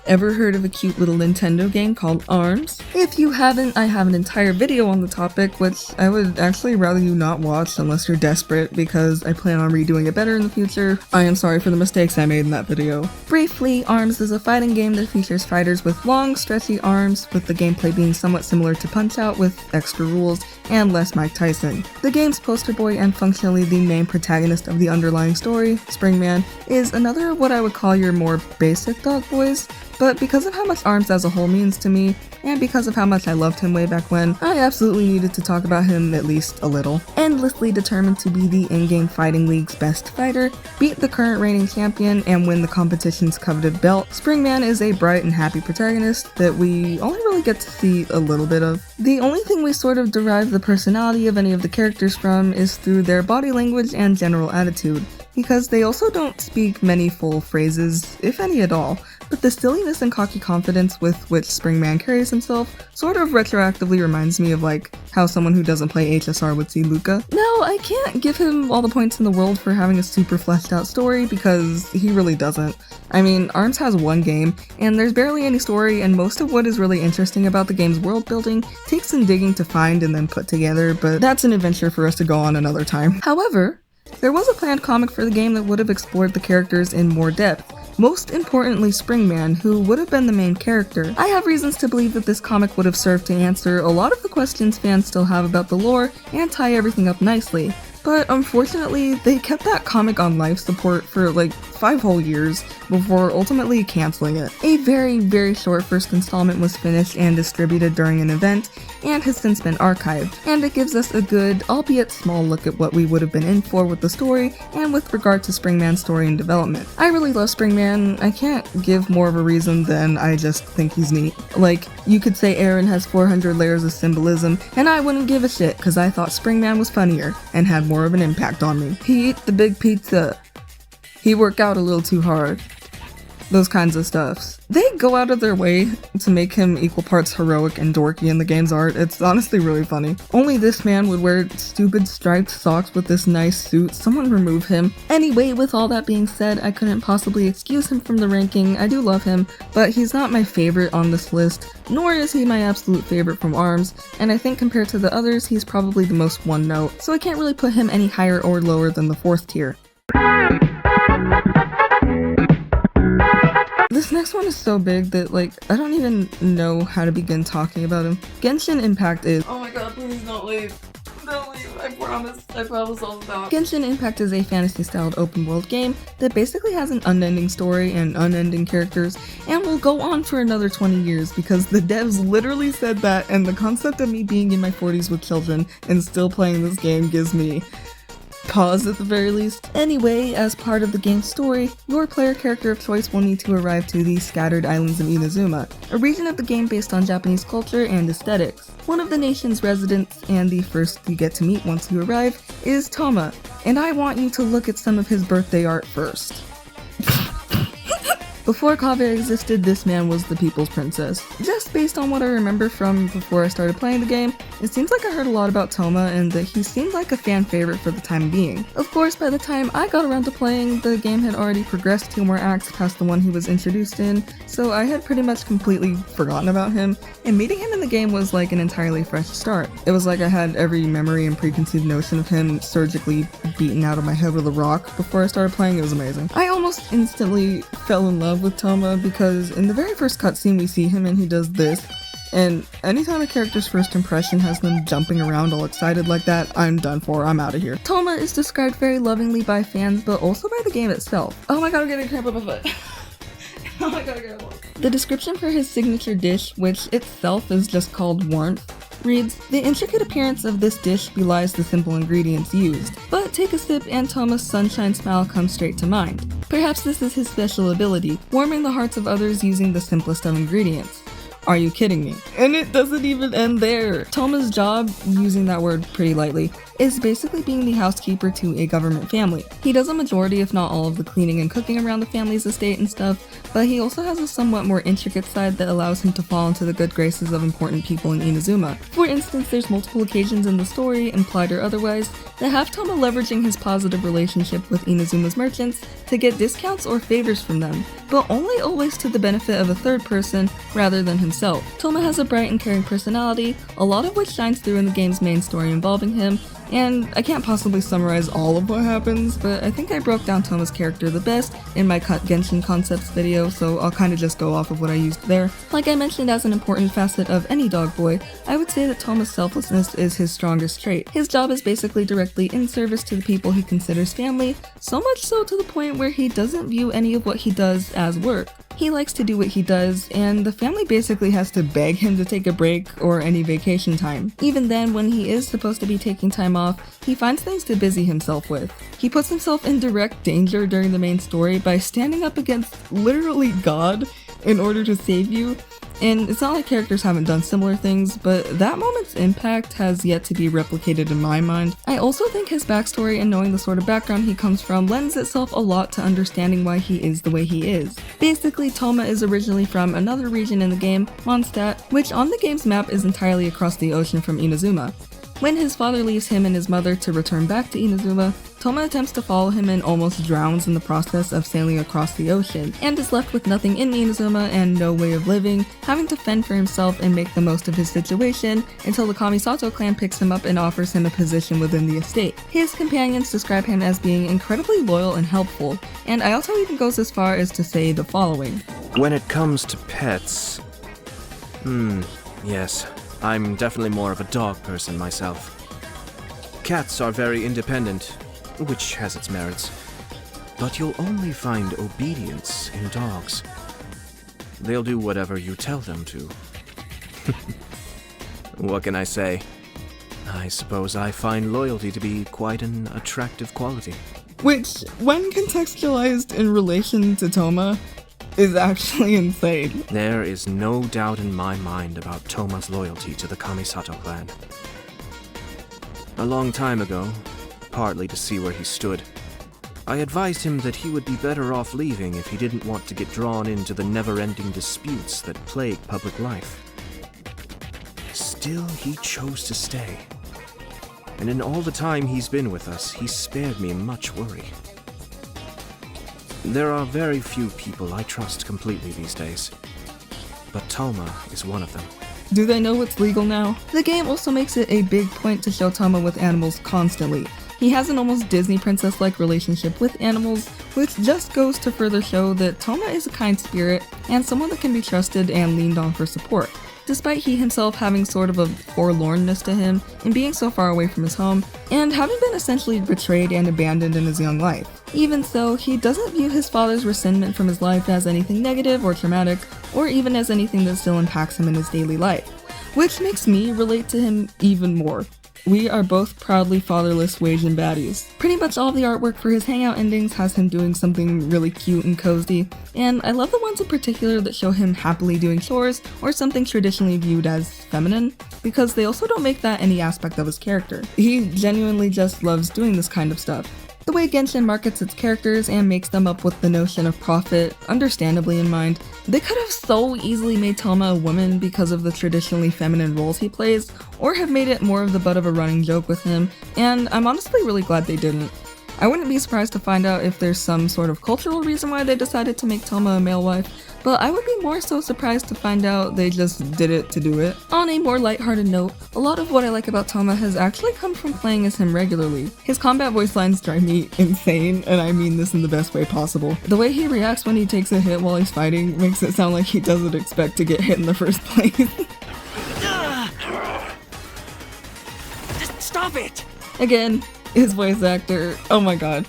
ever heard of a cute little Nintendo game called ARMS? If you haven't, I have an entire video on the topic, which I would actually rather you not watch unless you're desperate, because I plan on redoing it better in the future. I am sorry for the mistakes I made in that video. Briefly, ARMS is a fighting game that features fighters with long, stretchy arms, with the gameplay being somewhat similar to Punch-Out with extra rules and less Mike Tyson. The game's poster boy and functionally the main protagonist of the underlying story, Springman, is another of what I would call your more basic dog boys. but because of how much ARMS as a whole means to me, and because of how much I loved him way back when, I absolutely needed to talk about him at least a little. Endlessly determined to be the in-game fighting league's best fighter, beat the current reigning champion, and win the competition's coveted belt, Springman is a bright and happy protagonist that we only really get to see a little bit of. The only thing we sort of derive the personality of any of the characters from is through their body language and general attitude, because they also don't speak many full phrases, if any at all, but the silliness and cocky confidence with which Springman carries himself sort of retroactively reminds me of like how someone who doesn't play HSR would see Luca. Now, I can't give him all the points in the world for having a super fleshed out story because he really doesn't. I mean, ARMS has one game, and there's barely any story, and most of what is really interesting about the game's world building takes some digging to find and then put together, but that's an adventure for us to go on another time. However, there was a planned comic for the game that would have explored the characters in more depth, most importantly Springman, who would have been the main character. I have reasons to believe that this comic would have served to answer a lot of the questions fans still have about the lore and tie everything up nicely. But unfortunately, they kept that comic on life support for like 5 whole years before ultimately canceling it. A very, very short first installment was finished and distributed during an event, and has since been archived, and it gives us a good, albeit small look at what we would have been in for with the story, and with regard to Springman's story and development. I really love Springman. I can't give more of a reason than I just think he's neat. Like, you could say Aaron has 400 layers of symbolism, and I wouldn't give a shit, cause I thought Springman was funnier, and had more of an impact on me. He ate the big pizza. He worked out a little too hard. Those kinds of stuffs. They go out of their way to make him equal parts heroic and dorky in the game's art. It's honestly really funny. Only this man would wear stupid striped socks with this nice suit. Someone remove him. Anyway, with all that being said, I couldn't possibly excuse him from the ranking. I do love him, but he's not my favorite on this list, nor is he my absolute favorite from ARMS, and I think compared to the others, he's probably the most one note, so I can't really put him any higher or lower than the 4th tier. This next one is so big that, like, I don't even know how to begin talking about him. Genshin Impact is— oh my god, please don't leave. Don't leave, I promise I'll stop. Genshin Impact is a fantasy-styled open-world game that basically has an unending story and unending characters, and will go on for another 20 years because the devs literally said that, and the concept of me being in my 40s with children and still playing this game gives me pause at the very least. Anyway, as part of the game's story, your player character of choice will need to arrive to the scattered islands of Inazuma, a region of the game based on Japanese culture and aesthetics. One of the nation's residents, and the first you get to meet once you arrive, is Toma, and I want you to look at some of his birthday art first. Before Kaveh existed, this man was the people's princess. Just based on what I remember from before I started playing the game, it seems like I heard a lot about Toma and that he seemed like a fan favorite for the time being. Of course, by the time I got around to playing, the game had already progressed 2 more acts past the one he was introduced in, so I had pretty much completely forgotten about him, and meeting him in the game was like an entirely fresh start. It was like I had every memory and preconceived notion of him surgically beaten out of my head with a rock before I started playing. It was amazing. I almost instantly fell in love with Toma because in the very first cutscene we see him and he does this, and anytime a character's first impression has them jumping around all excited like that, I'm done for, I'm out of here. Toma is described very lovingly by fans, but also by the game itself. Oh my god, I'm getting a cramp on my foot. Oh my god, I'm getting The description for his signature dish, which itself is just called warmth, reads, "The intricate appearance of this dish belies the simple ingredients used, but take a sip and Toma's sunshine smile comes straight to mind. Perhaps this is his special ability, warming the hearts of others using the simplest of ingredients. Are you kidding me?" And it doesn't even end there. Toma's job, using that word pretty lightly, is basically being the housekeeper to a government family. He does a majority, if not all, of the cleaning and cooking around the family's estate and stuff, but he also has a somewhat more intricate side that allows him to fall into the good graces of important people in Inazuma. For instance, there's multiple occasions in the story, implied or otherwise, that have Toma leveraging his positive relationship with Inazuma's merchants to get discounts or favors from them, but only always to the benefit of a third person rather than himself. Toma has a bright and caring personality, a lot of which shines through in the game's main story involving him, and I can't possibly summarize all of what happens, but I think I broke down Toma's character the best in my Cut Genshin Concepts video, so I'll kinda just go off of what I used there. Like I mentioned, as an important facet of any dog boy, I would say that Toma's selflessness is his strongest trait. His job is basically directly in service to the people he considers family, so much so to the point where he doesn't view any of what he does as work. He likes to do what he does, and the family basically has to beg him to take a break or any vacation time. Even then, when he is supposed to be taking time off, he finds things to busy himself with. He puts himself in direct danger during the main story by standing up against literally God in order to save you. And it's not like characters haven't done similar things, but that moment's impact has yet to be replicated in my mind. I also think his backstory and knowing the sort of background he comes from lends itself a lot to understanding why he is the way he is. Basically, Toma is originally from another region in the game, Mondstadt, which on the game's map is entirely across the ocean from Inazuma. When his father leaves him and his mother to return back to Inazuma, Toma attempts to follow him and almost drowns in the process of sailing across the ocean, and is left with nothing in Inazuma and no way of living, having to fend for himself and make the most of his situation until the Kamisato clan picks him up and offers him a position within the estate. His companions describe him as being incredibly loyal and helpful, and Ayato even goes as far as to say the following. When it comes to pets... yes, I'm definitely more of a dog person myself. Cats are very independent, which has its merits, but you'll only find obedience in dogs. They'll do whatever you tell them to. What can I say? I suppose I find loyalty to be quite an attractive quality. Which, when contextualized in relation to Toma, is actually insane. There is no doubt in my mind about Toma's loyalty to the Kamisato clan. A long time ago, partly to see where he stood, I advised him that he would be better off leaving if he didn't want to get drawn into the never-ending disputes that plague public life. Still, he chose to stay. And in all the time he's been with us, he's spared me much worry. There are very few people I trust completely these days, but Toma is one of them. Do they know what's legal now? The game also makes it a big point to show Toma with animals constantly. He has an almost Disney princess-like relationship with animals, which just goes to further show that Toma is a kind spirit and someone that can be trusted and leaned on for support. Despite he himself having sort of a forlornness to him and being so far away from his home, and having been essentially betrayed and abandoned in his young life. Even so, he doesn't view his father's resentment from his life as anything negative or traumatic, or even as anything that still impacts him in his daily life, which makes me relate to him even more. We are both proudly fatherless Weijin baddies. Pretty much all the artwork for his hangout endings has him doing something really cute and cozy, and I love the ones in particular that show him happily doing chores or something traditionally viewed as feminine, because they also don't make that any aspect of his character. He genuinely just loves doing this kind of stuff. The way Genshin markets its characters and makes them up with the notion of profit, understandably in mind, they could have so easily made Toma a woman because of the traditionally feminine roles he plays, or have made it more of the butt of a running joke with him, and I'm honestly really glad they didn't. I wouldn't be surprised to find out if there's some sort of cultural reason why they decided to make Toma a male wife, but I would be more so surprised to find out they just did it to do it. On a more lighthearted note, a lot of what I like about Toma has actually come from playing as him regularly. His combat voice lines drive me insane, and I mean this in the best way possible. The way he reacts when he takes a hit while he's fighting makes it sound like he doesn't expect to get hit in the first place. Just stop it! Again, his voice actor, oh my god.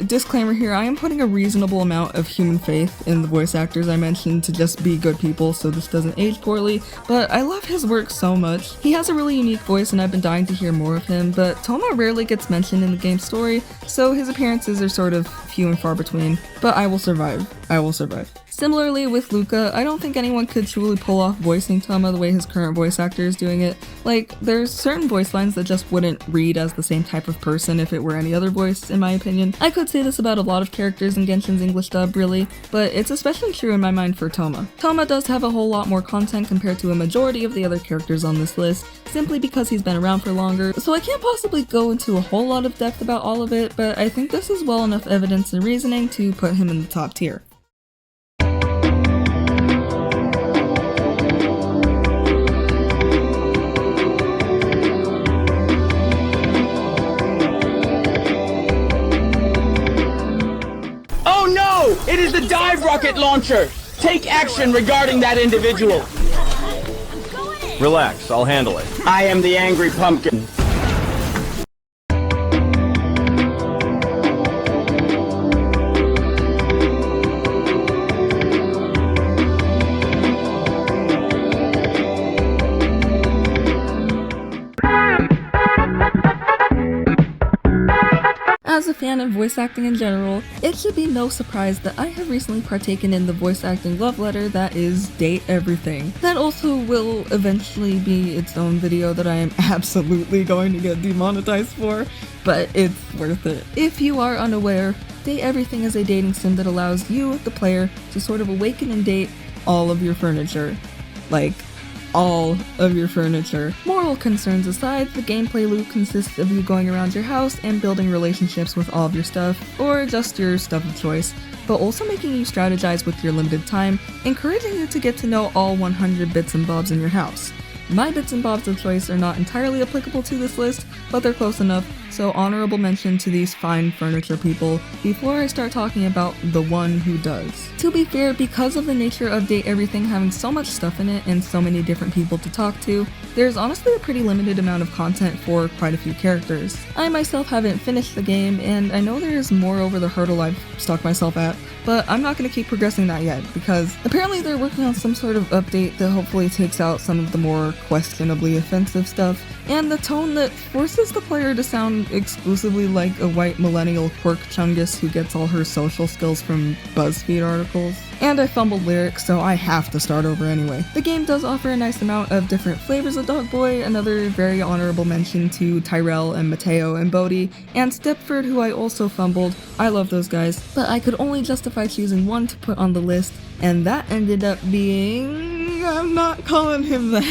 Disclaimer here, I am putting a reasonable amount of human faith in the voice actors I mentioned to just be good people so this doesn't age poorly, but I love his work so much. He has a really unique voice and I've been dying to hear more of him, but Toma rarely gets mentioned in the game's story, so his appearances are sort of few and far between, but I will survive. I will survive. Similarly with Luca, I don't think anyone could truly pull off voicing Toma the way his current voice actor is doing it. Like, there's certain voice lines that just wouldn't read as the same type of person if it were any other voice, in my opinion. I could say this about a lot of characters in Genshin's English dub, really, but it's especially true in my mind for Toma. Toma does have a whole lot more content compared to a majority of the other characters on this list, simply because he's been around for longer, so I can't possibly go into a whole lot of depth about all of it, but I think this is well enough evidence and reasoning to put him in the top tier. Oh no! It is the dive rocket launcher! Take action regarding that individual! Relax, I'll handle it. I am the angry pumpkin. fan of voice acting in general, it should be no surprise that I have recently partaken in the voice acting love letter that is Date Everything. That also will eventually be its own video that I am absolutely going to get demonetized for, but it's worth it. If you are unaware, Date Everything is a dating sim that allows you, the player, to sort of awaken and date all of your furniture. Like, all of your furniture. Moral concerns aside, the gameplay loop consists of you going around your house and building relationships with all of your stuff, or just your stuff of choice, but also making you strategize with your limited time, encouraging you to get to know all 100 bits and bobs in your house. My bits and bobs of choice are not entirely applicable to this list, but they're close enough, so honorable mention to these fine furniture people before I start talking about the one who does. To be fair, because of the nature of Date Everything having so much stuff in it and so many different people to talk to, there's honestly a pretty limited amount of content for quite a few characters. I myself haven't finished the game, and I know there's more over the hurdle I've stuck myself at, but I'm not going to keep progressing that yet, because apparently they're working on some sort of update that hopefully takes out some of the more questionably offensive stuff, and the tone that forces the player to sound exclusively like a white millennial quirk chungus who gets all her social skills from BuzzFeed articles. And I fumbled lyrics, so I have to start over anyway. The game does offer a nice amount of different flavors of Dogboy, another very honorable mention to Tyrell and Mateo and Bodhi, and Stepford, who I also fumbled. I love those guys, but I could only justify choosing one to put on the list, and that ended up being... I'm not calling him that.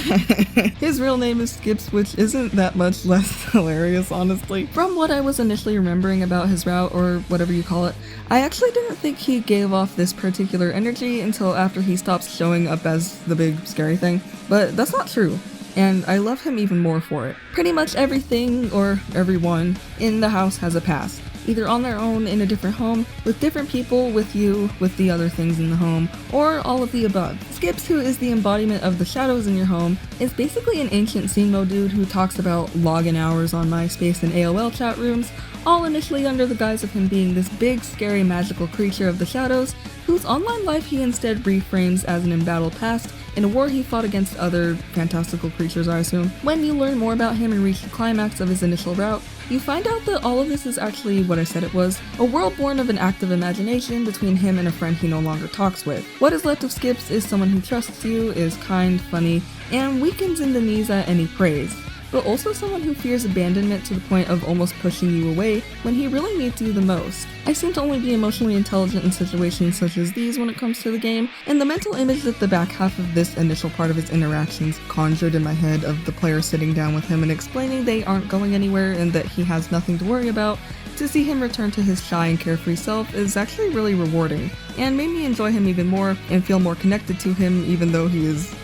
His real name is Skips, which isn't that much less hilarious, honestly. From what I was initially remembering about his route, or whatever you call it, I actually didn't think he gave off this particular energy until after he stopped showing up as the big scary thing, but that's not true. And I love him even more for it. Pretty much everything, or everyone, in the house has a past. Either on their own in a different home, with different people, with you, with the other things in the home, or all of the above. Skips, who is the embodiment of the shadows in your home, is basically an ancient scene-mo dude who talks about login hours on MySpace and AOL chat rooms, all initially under the guise of him being this big, scary, magical creature of the shadows, whose online life he instead reframes as an embattled past in a war he fought against other fantastical creatures, I assume. When you learn more about him and reach the climax of his initial route, you find out that all of this is actually what I said it was, a world born of an active imagination between him and a friend he no longer talks with. What is left of Skips is someone who trusts you, is kind, funny, and weakens in the knees at any praise, but also someone who fears abandonment to the point of almost pushing you away when he really needs you the most. I seem to only be emotionally intelligent in situations such as these when it comes to the game, and the mental image that the back half of this initial part of his interactions conjured in my head of the player sitting down with him and explaining they aren't going anywhere and that he has nothing to worry about, to see him return to his shy and carefree self is actually really rewarding, and made me enjoy him even more and feel more connected to him even though he is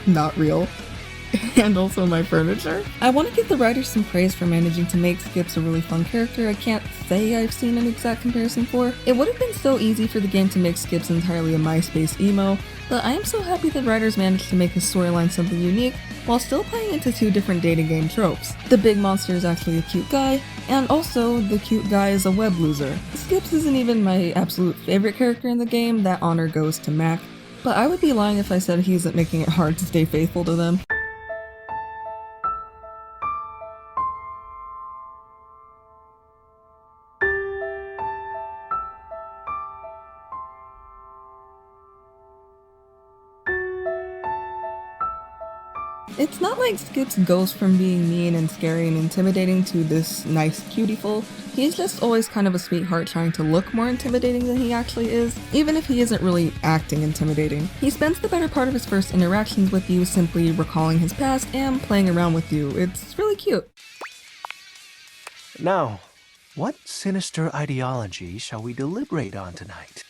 not real. And also my furniture. I want to give the writers some praise for managing to make Skips a really fun character I can't say I've seen an exact comparison for. It would have been so easy for the game to make Skips entirely a MySpace emo, but I am so happy that writers managed to make his storyline something unique while still playing into two different dating game tropes. The big monster is actually a cute guy, and also the cute guy is a web loser. Skips isn't even my absolute favorite character in the game, that honor goes to Mac, but I would be lying if I said he isn't making it hard to stay faithful to them. It's not like Skips goes from being mean and scary and intimidating to this nice cutie-ful. He's just always kind of a sweetheart trying to look more intimidating than he actually is, even if he isn't really acting intimidating. He spends the better part of his first interactions with you simply recalling his past and playing around with you. It's really cute. Now, what sinister ideology shall we deliberate on tonight?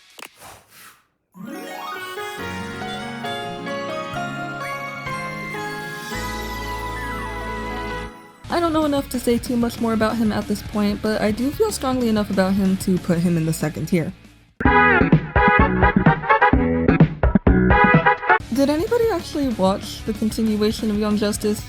I don't know enough to say too much more about him at this point, but I do feel strongly enough about him to put him in the second tier. Did anybody actually watch the continuation of Young Justice?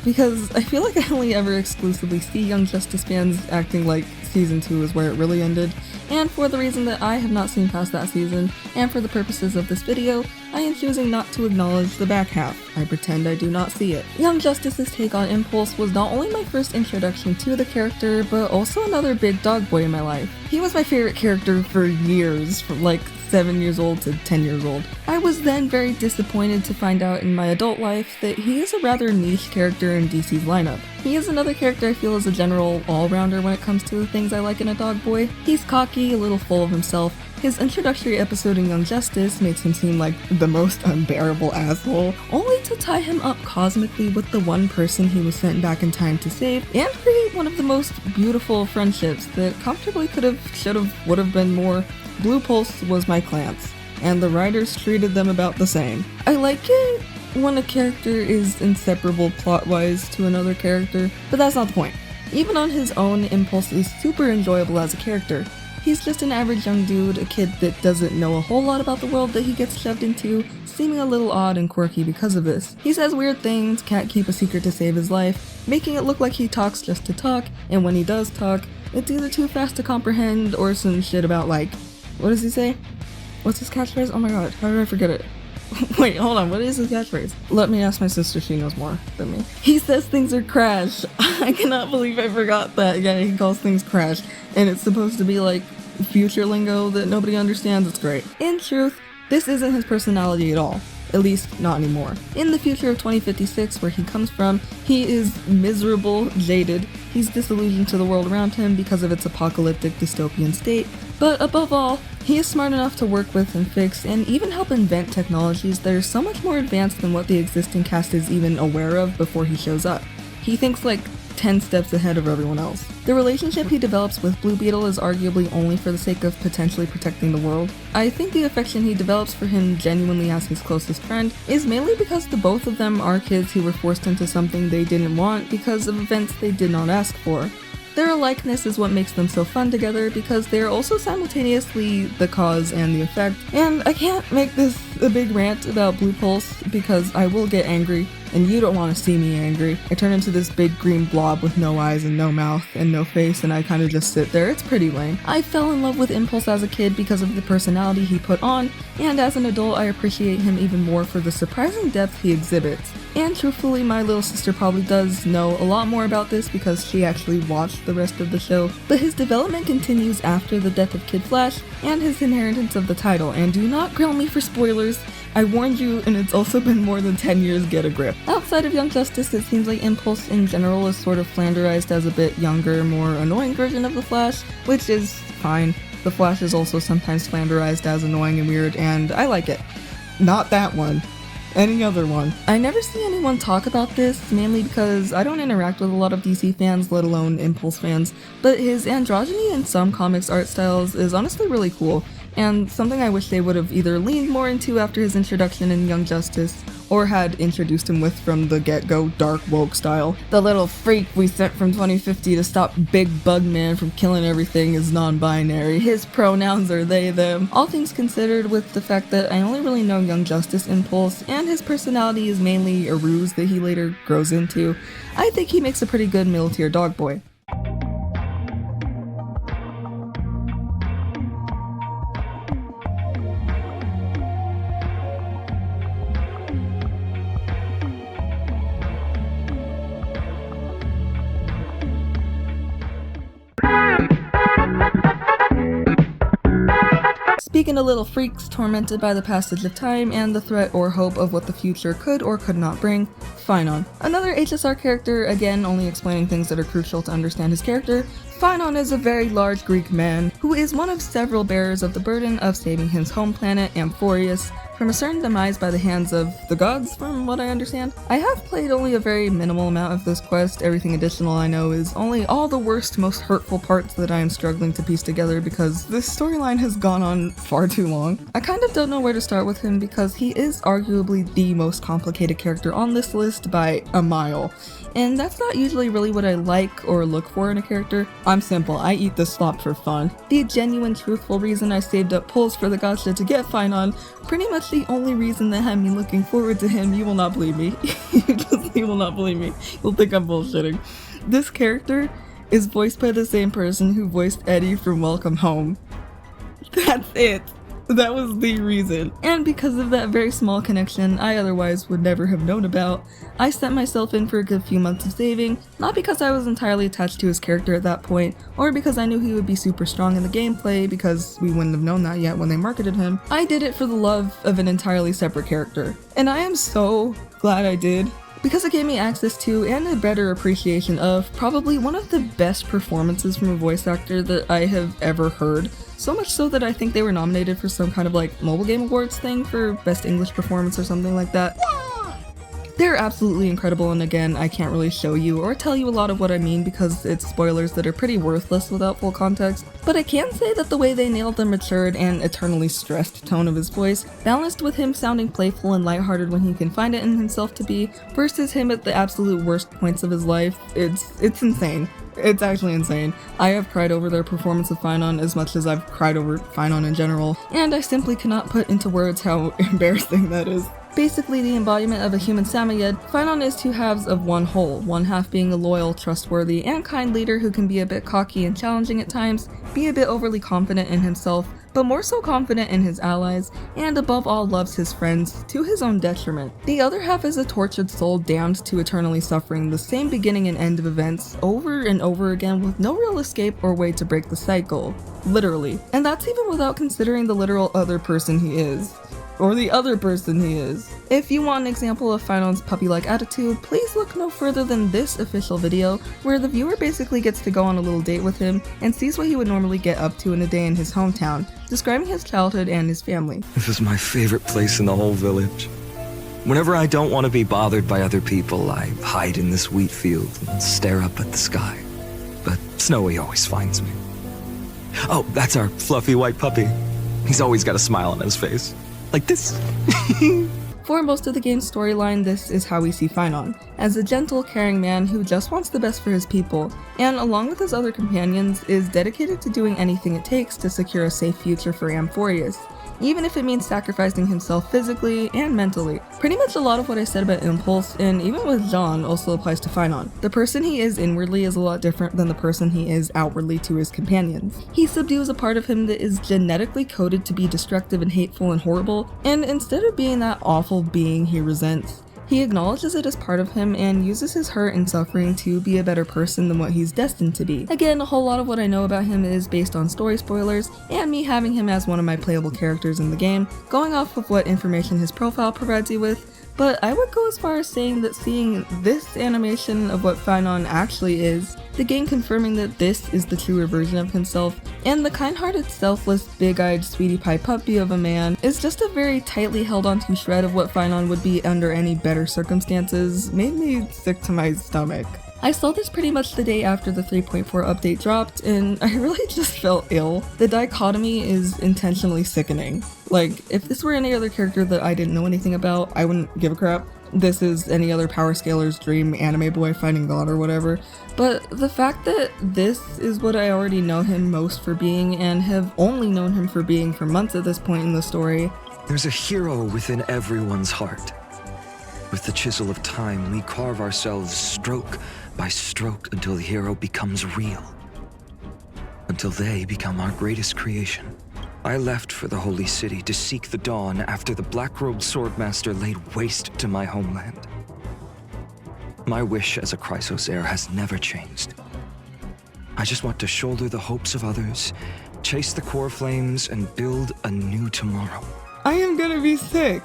because I feel like I only ever exclusively see Young Justice fans acting like Season 2 is where it really ended, and for the reason that I have not seen past that season, and for the purposes of this video, I am choosing not to acknowledge the back half. I pretend I do not see it. Young Justice's take on Impulse was not only my first introduction to the character, but also another big dog boy in my life. He was my favorite character for years, from like 7 years old to 10 years old. I was then very disappointed to find out in my adult life that he is a rather niche character in DC's lineup. He is another character I feel is a general all-rounder when it comes to the things I like in a dog boy. He's cocky, a little full of himself. His introductory episode in Young Justice makes him seem like the most unbearable asshole, only to tie him up cosmically with the one person he was sent back in time to save, and create one of the most beautiful friendships that comfortably could've, should've, would've been more. Blue Pulse was my Clance, and the writers treated them about the same. I like it when a character is inseparable plot-wise to another character, but that's not the point. Even on his own, Impulse is super enjoyable as a character. He's just an average young dude, a kid that doesn't know a whole lot about the world that he gets shoved into, seeming a little odd and quirky because of this. He says weird things, can't keep a secret to save his life, making it look like he talks just to talk, and when he does talk, it's either too fast to comprehend or some shit about like, what does he say? What's his catchphrase? Oh my god, how did I forget it? Wait, hold on, what is his catchphrase? Let me ask my sister, she knows more than me. He says things are crash. I cannot believe I forgot that. Yeah, he calls things crash, and it's supposed to be like future lingo that nobody understands. It's great. In truth, this isn't his personality at all. At least, not anymore. In the future of 2056, where he comes from, he is miserable, jaded, he's disillusioned to the world around him because of its apocalyptic dystopian state, but above all, he is smart enough to work with and fix and even help invent technologies that are so much more advanced than what the existing cast is even aware of before he shows up. He thinks like 10 steps ahead of everyone else. The relationship he develops with Blue Beetle is arguably only for the sake of potentially protecting the world. I think the affection he develops for him genuinely as his closest friend is mainly because the both of them are kids who were forced into something they didn't want because of events they did not ask for. Their alikeness is what makes them so fun together because they are also simultaneously the cause and the effect. And I can't make this a big rant about Blue Pulse because I will get angry, and you don't want to see me angry. I turn into this big green blob with no eyes and no mouth and no face, and I kind of just sit there. It's pretty lame. I fell in love with Impulse as a kid because of the personality he put on, and as an adult I appreciate him even more for the surprising depth he exhibits. And truthfully, my little sister probably does know a lot more about this because she actually watched the rest of the show, but his development continues after the death of Kid Flash and his inheritance of the title, and do not grill me for spoilers. I warned you, and it's also been more than 10 years, get a grip. Outside of Young Justice, it seems like Impulse in general is sort of flanderized as a bit younger, more annoying version of the Flash, which is fine. The Flash is also sometimes flanderized as annoying and weird, and I like it. Not that one. Any other one. I never see anyone talk about this, mainly because I don't interact with a lot of DC fans, let alone Impulse fans, but his androgyny in some comics art styles is honestly really cool, and something I wish they would have either leaned more into after his introduction in Young Justice, or had introduced him with from the get-go dark woke style. The little freak we sent from 2050 to stop Big Bug Man from killing everything is non-binary. His pronouns are they, them. All things considered, with the fact that I only really know Young Justice Impulse, and his personality is mainly a ruse that he later grows into, I think he makes a pretty good middle-tier dog boy. Speaking of little freaks tormented by the passage of time and the threat or hope of what the future could or could not bring, Phynon. Another HSR character, again only explaining things that are crucial to understand his character. Phynon is a very large Greek man who is one of several bearers of the burden of saving his home planet, Amphorius, from a certain demise by the hands of the gods, from what I understand. I have played only a very minimal amount of this quest. Everything additional I know is only all the worst, most hurtful parts that I am struggling to piece together because this storyline has gone on far too long. I kind of don't know where to start with him because he is arguably the most complicated character on this list by a mile. and that's not usually really what I like or look for in a character. I'm simple, I eat the slop for fun. The genuine, truthful reason I saved up pulls for the gacha to get Finon, pretty much the only reason that had me looking forward to him. You will not believe me. You will not believe me. You'll think I'm bullshitting. This character is voiced by the same person who voiced Eddie from Welcome Home. That's it. That was the reason. And because of that very small connection I otherwise would never have known about, I sent myself in for a good few months of saving, not because I was entirely attached to his character at that point, or because I knew he would be super strong in the gameplay, because we wouldn't have known that yet when they marketed him. I did it for the love of an entirely separate character. And I am so glad I did, because it gave me access to and a better appreciation of probably one of the best performances from a voice actor that I have ever heard. So much so that I think they were nominated for some kind of like mobile game awards thing for best English performance or something like that. They're absolutely incredible, and again, I can't really show you or tell you a lot of what I mean because it's spoilers that are pretty worthless without full context, but I can say that the way they nailed the matured and eternally stressed tone of his voice, balanced with him sounding playful and lighthearted when he can find it in himself to be, versus him at the absolute worst points of his life, it's insane. It's actually insane. I have cried over their performance of Finon as much as I've cried over Finon in general, and I simply cannot put into words how embarrassing that is. Basically the embodiment of a human Samoyed, Finon is two halves of one whole, one half being a loyal, trustworthy, and kind leader who can be a bit cocky and challenging at times, be a bit overly confident in himself, but more so confident in his allies, and above all loves his friends, to his own detriment. The other half is a tortured soul damned to eternally suffering the same beginning and end of events over and over again with no real escape or way to break the cycle. Literally. And that's even without considering the literal other person he is. Or the other person he is. If you want an example of Finon's puppy-like attitude, please look no further than this official video, where the viewer basically gets to go on a little date with him and sees what he would normally get up to in a day in his hometown, describing his childhood and his family. This is my favorite place in the whole village. Whenever I don't want to be bothered by other people, I hide in this wheat field and stare up at the sky. But Snowy always finds me. Oh, that's our fluffy white puppy. He's always got a smile on his face. Like this. For most of the game's storyline, this is how we see Finon, as a gentle, caring man who just wants the best for his people, and along with his other companions, is dedicated to doing anything it takes to secure a safe future for Amphorius, even if it means sacrificing himself physically and mentally. Pretty much a lot of what I said about Impulse, and even with Jean, also applies to Finon. The person he is inwardly is a lot different than the person he is outwardly to his companions. He subdues a part of him that is genetically coded to be destructive and hateful and horrible, and instead of being that awful being he resents, he acknowledges it as part of him and uses his hurt and suffering to be a better person than what he's destined to be. Again, a whole lot of what I know about him is based on story spoilers, and me having him as one of my playable characters in the game, going off of what information his profile provides you with, but I would go as far as saying that seeing this animation of what Finon actually is, the game confirming that this is the truer version of himself, and the kind-hearted, selfless, big-eyed, sweetie pie puppy of a man is just a very tightly held onto shred of what Finon would be under any better circumstances, made me sick to my stomach. I saw this pretty much the day after the 3.4 update dropped, and I really just felt ill. The dichotomy is intentionally sickening. Like, if this were any other character that I didn't know anything about, I wouldn't give a crap. This is any other power scaler's dream anime boy fighting God or whatever, but the fact that this is what I already know him most for being and have only known him for being for months at this point in the story. There's a hero within everyone's heart. With the chisel of time, we carve ourselves stroke by stroke until the hero becomes real. Until they become our greatest creation. I left for the Holy City to seek the dawn after the black-robed swordmaster laid waste to my homeland. My wish as a Chrysos heir has never changed. I just want to shoulder the hopes of others, chase the core flames, and build a new tomorrow. I am gonna be sick.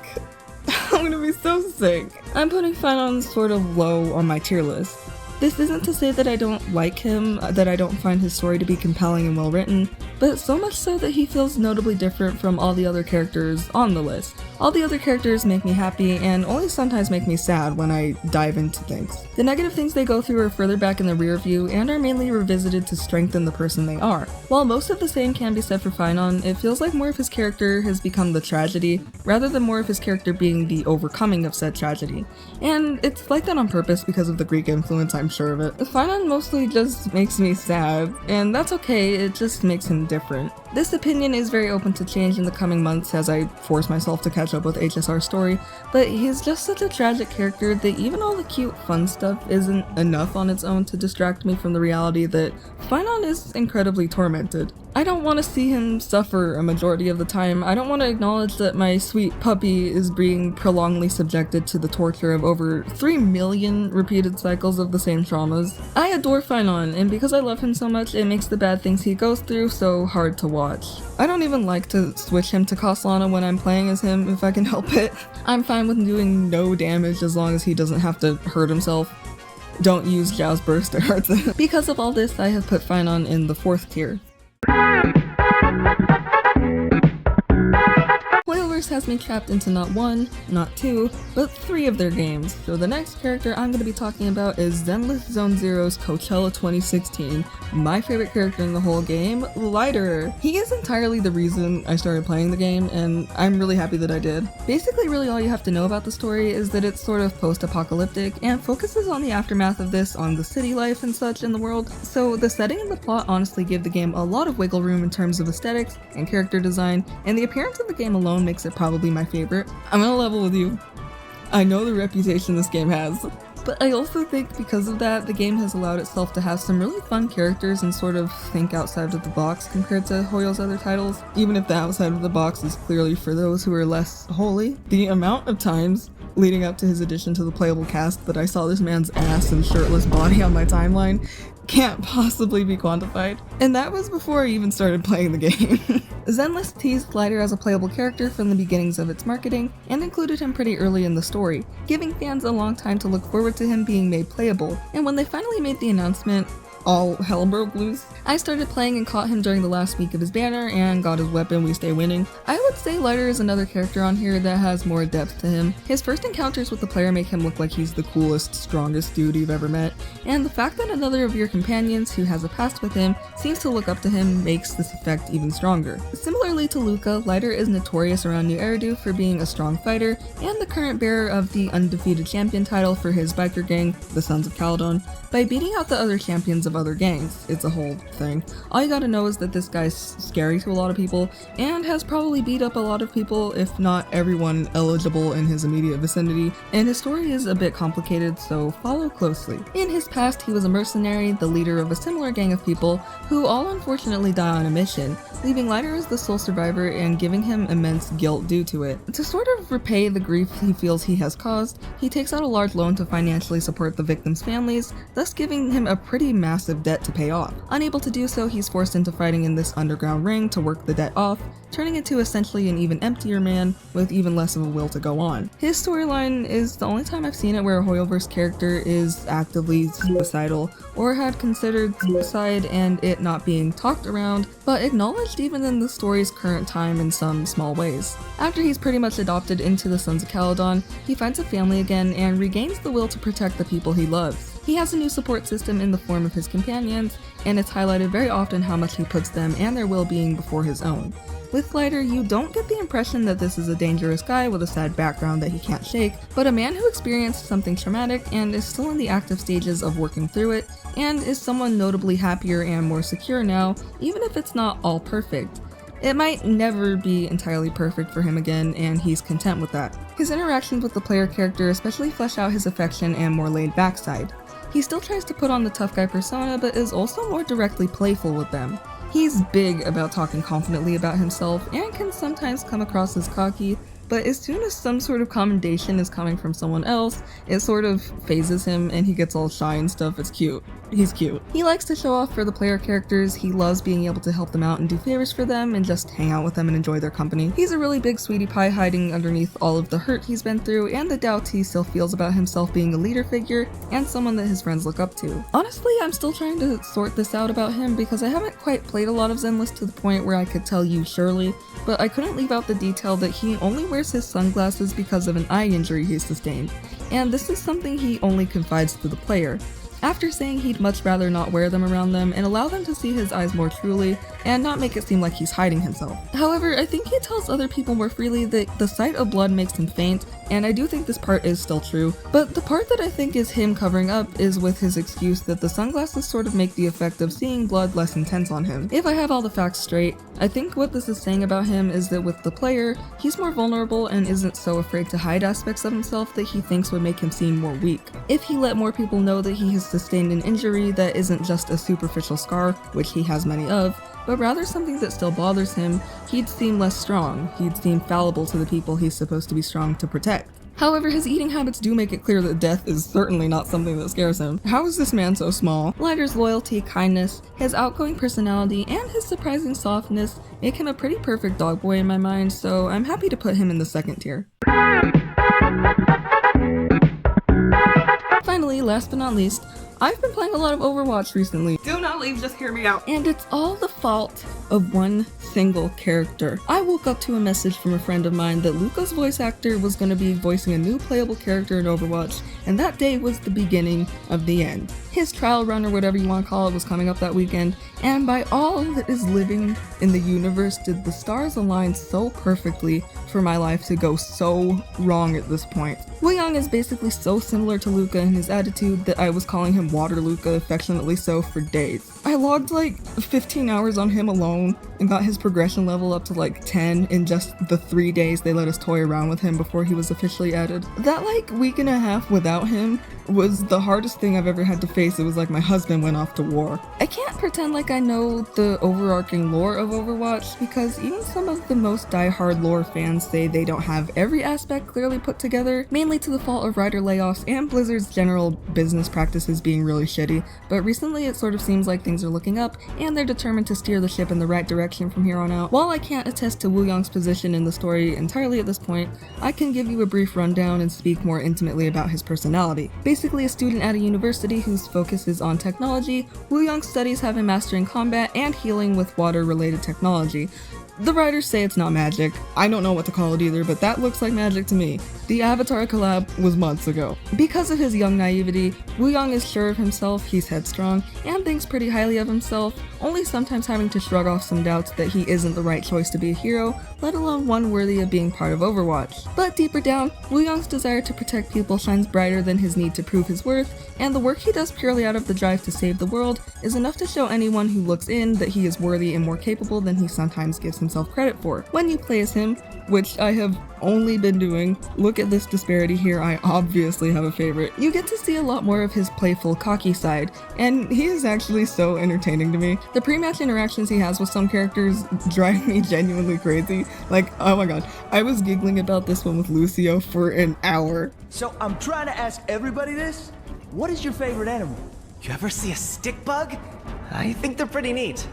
I'm gonna be so sick. I'm putting Finon sort of low on my tier list. This isn't to say that I don't like him, that I don't find his story to be compelling and well written, but so much so that he feels notably different from all the other characters on the list. All the other characters make me happy and only sometimes make me sad when I dive into things. The negative things they go through are further back in the rear view and are mainly revisited to strengthen the person they are. While most of the same can be said for Finon, it feels like more of his character has become the tragedy, rather than more of his character being the overcoming of said tragedy. And it's like that on purpose because of the Greek influence, I'm sure of it. Finon mostly just makes me sad, and that's okay, it just makes him different. This opinion is very open to change in the coming months as I force myself to catch up with HSR's story, but he's just such a tragic character that even all the cute fun stuff isn't enough on its own to distract me from the reality that Finon is incredibly tormented. I don't want to see him suffer a majority of the time. I don't want to acknowledge that my sweet puppy is being prolongedly subjected to the torture of over 3 million repeated cycles of the same traumas. I adore Finon, and because I love him so much, it makes the bad things he goes through so hard to watch. I don't even like to switch him to Kaslana when I'm playing as him if I can help it. I'm fine with doing no damage as long as he doesn't have to hurt himself. Don't use Zhao's burst to hurt them. Because of all this, I have put Finon in the 4th tier. Hoyoverse has me trapped into not 1, not 2, but 3 of their games, so the next character I'm going to be talking about is Zenless Zone Zero's Coachella 2016, my favorite character in the whole game, Lighter. He is entirely the reason I started playing the game, and I'm really happy that I did. Basically, really all you have to know about the story is that it's sort of post-apocalyptic, and focuses on the aftermath of this on the city life and such in the world, so the setting and the plot honestly give the game a lot of wiggle room in terms of aesthetics and character design, and the appearance of the game alone makes it probably my favorite. I'm gonna level with you. I know the reputation this game has, but I also think because of that, the game has allowed itself to have some really fun characters and sort of think outside of the box compared to Hoyo's other titles, even if the outside of the box is clearly for those who are less holy. The amount of times leading up to his addition to the playable cast that I saw this man's ass and shirtless body on my timeline can't possibly be quantified. And that was before I even started playing the game. Zenless teased Lighter as a playable character from the beginnings of its marketing, and included him pretty early in the story, giving fans a long time to look forward to him being made playable. And when they finally made the announcement, all hell broke loose. I started playing and caught him during the last week of his banner and got his weapon, We Stay Winning. I would say Lighter is another character on here that has more depth to him. His first encounters with the player make him look like he's the coolest, strongest dude you've ever met, and the fact that another of your companions who has a past with him seems to look up to him makes this effect even stronger. Similarly to Luca, Lighter is notorious around New Eridu for being a strong fighter, and the current bearer of the undefeated champion title for his biker gang, the Sons of Caledon, by beating out the other champions of other gangs. It's a whole thing. All you gotta know is that this guy's scary to a lot of people, and has probably beat up a lot of people, if not everyone eligible in his immediate vicinity, and his story is a bit complicated, so follow closely. In his past, he was a mercenary, the leader of a similar gang of people, who all unfortunately die on a mission, leaving Lighter as the sole survivor and giving him immense guilt due to it. To sort of repay the grief he feels he has caused, he takes out a large loan to financially support the victims' families, thus giving him a pretty massive debt to pay off. Unable to do so, he's forced into fighting in this underground ring to work the debt off, turning into essentially an even emptier man with even less of a will to go on. His storyline is the only time I've seen it where a Hoyoverse character is actively suicidal, or had considered suicide and it not being talked around, but acknowledged even in the story's current time in some small ways. After he's pretty much adopted into the Sons of Caledon, he finds a family again and regains the will to protect the people he loves. He has a new support system in the form of his companions, and it's highlighted very often how much he puts them and their well-being before his own. With Lighter, you don't get the impression that this is a dangerous guy with a sad background that he can't shake, but a man who experienced something traumatic and is still in the active stages of working through it, and is someone notably happier and more secure now, even if it's not all perfect. It might never be entirely perfect for him again, and he's content with that. His interactions with the player character especially flesh out his affection and more laid-back side. He still tries to put on the tough guy persona, but is also more directly playful with them. He's big about talking confidently about himself, and can sometimes come across as cocky, but as soon as some sort of commendation is coming from someone else, it sort of phases him and he gets all shy and stuff. It's cute. He's cute. He likes to show off for the player characters, he loves being able to help them out and do favors for them and just hang out with them and enjoy their company. He's a really big sweetie pie hiding underneath all of the hurt he's been through and the doubts he still feels about himself being a leader figure and someone that his friends look up to. Honestly, I'm still trying to sort this out about him because I haven't quite played a lot of Zenless to the point where I could tell you surely, but I couldn't leave out the detail that he only wears his sunglasses because of an eye injury he sustained, and this is something he only confides to the player. After saying he'd much rather not wear them around them and allow them to see his eyes more truly and not make it seem like he's hiding himself. However, I think he tells other people more freely that the sight of blood makes him faint, and I do think this part is still true, but the part that I think is him covering up is with his excuse that the sunglasses sort of make the effect of seeing blood less intense on him. If I have all the facts straight, I think what this is saying about him is that with the player, he's more vulnerable and isn't so afraid to hide aspects of himself that he thinks would make him seem more weak. If he let more people know that he has sustained an injury that isn't just a superficial scar, which he has many of, but rather something that still bothers him, he'd seem less strong. He'd seem fallible to the people he's supposed to be strong to protect. However, his eating habits do make it clear that death is certainly not something that scares him. How is this man so small? Lighter's loyalty, kindness, his outgoing personality, and his surprising softness make him a pretty perfect dog boy in my mind, so I'm happy to put him in the second tier. Finally, last but not least, I've been playing a lot of Overwatch recently. Do not leave, just hear me out. And it's all the fault of one single character. I woke up to a message from a friend of mine that Luca's voice actor was going to be voicing a new playable character in Overwatch, and that day was the beginning of the end. His trial run, or whatever you want to call it, was coming up that weekend, and by all that is living in the universe did the stars align so perfectly for my life to go so wrong at this point. Wooyoung is basically so similar to Luca in his attitude that I was calling him Water Luca, affectionately so, for days. I logged like 15 hours on him alone and got his progression level up to like 10 in just the 3 days they let us toy around with him before he was officially added. That like week and a half without him was the hardest thing I've ever had to face. It was like my husband went off to war. I can't pretend like I know the overarching lore of Overwatch because even some of the most die-hard lore fans say they don't have every aspect clearly put together, mainly to the fault of writer layoffs and Blizzard's general business practices being really shitty, but recently it sort of seems like things are looking up and they're determined to steer the ship in the right direction from here on out. While I can't attest to Wooyoung's position in the story entirely at this point, I can give you a brief rundown and speak more intimately about his personality. Basically a student at a university whose focus is on technology, Wooyoung's studies have him mastering combat and healing with water-related technology. The writers say it's not magic. I don't know what to call it either, but that looks like magic to me. The Avatar collab was months ago. Because of his young naivety, Wooyoung is sure of himself, he's headstrong, and thinks pretty highly of himself, only sometimes having to shrug off some doubts that he isn't the right choice to be a hero, let alone one worthy of being part of Overwatch. But deeper down, Wooyoung's desire to protect people shines brighter than his need to prove his worth, and the work he does purely out of the drive to save the world is enough to show anyone who looks in that he is worthy and more capable than he sometimes gives himself credit for. When you play as him, which I have only been doing, look at this disparity here, I obviously have a favorite. You get to see a lot more of his playful, cocky side, and he is actually so entertaining to me. The pre-match interactions he has with some characters drive me genuinely crazy. Like, oh my god, I was giggling about this one with Lucio for an hour. So I'm trying to ask everybody this. What is your favorite animal? You ever see a stick bug? I think they're pretty neat.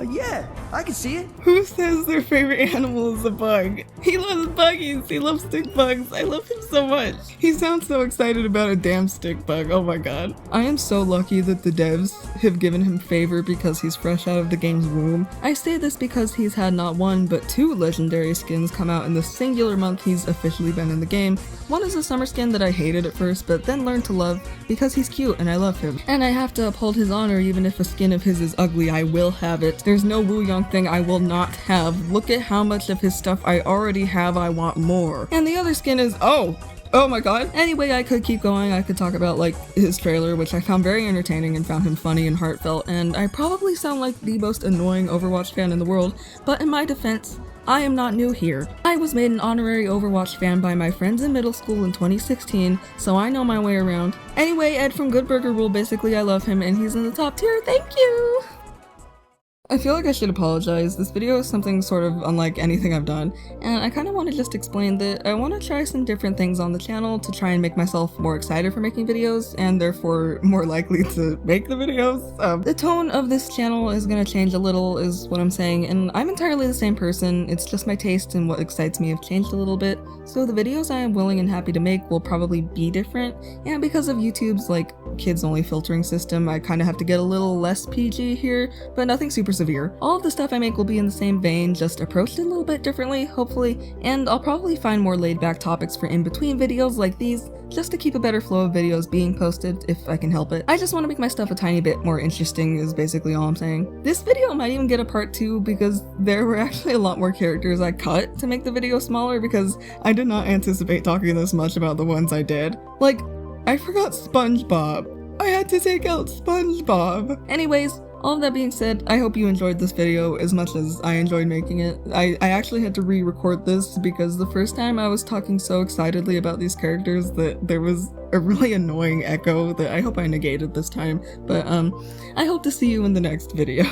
Yeah, I can see it. Who says their favorite animal is a bug? He loves buggies, he loves stick bugs, I love him so much. He sounds so excited about a damn stick bug, oh my god. I am so lucky that the devs have given him favor because he's fresh out of the game's womb. I say this because he's had not one, but 2 legendary skins come out in the singular month he's officially been in the game. One is a summer skin that I hated at first, but then learned to love because he's cute and I love him. And I have to uphold his honor even if a skin of his is ugly, I will have it. There's no Wooyoung thing I will not have. Look at how much of his stuff I already have, I want more. And the other skin is, oh my god. Anyway, I could keep going. I could talk about like his trailer, which I found very entertaining and found him funny and heartfelt, and I probably sound like the most annoying Overwatch fan in the world, but in my defense, I am not new here. I was made an honorary Overwatch fan by my friends in middle school in 2016, so I know my way around. Anyway, Ed from Good Burger Rule, basically I love him and he's in the top tier, thank you! I feel like I should apologize. This video is something sort of unlike anything I've done, and I kind of want to just explain that I want to try some different things on the channel to try and make myself more excited for making videos, and therefore more likely to make the videos. The tone of this channel is going to change a little is what I'm saying, and I'm entirely the same person. It's just my taste and what excites me have changed a little bit, so the videos I am willing and happy to make will probably be different, and because of YouTube's like kids-only filtering system, I kind of have to get a little less PG here, but nothing super severe. All of the stuff I make will be in the same vein, just approached a little bit differently, hopefully, and I'll probably find more laid-back topics for in-between videos like these, just to keep a better flow of videos being posted if I can help it. I just want to make my stuff a tiny bit more interesting is basically all I'm saying. This video might even get a part 2 because there were actually a lot more characters I cut to make the video smaller because I did not anticipate talking this much about the ones I did. Like, I forgot SpongeBob. I had to take out SpongeBob. Anyways, all of that being said, I hope you enjoyed this video as much as I enjoyed making it. I actually had to re-record this because the first time I was talking so excitedly about these characters that there was a really annoying echo that I hope I negated this time. But I hope to see you in the next video.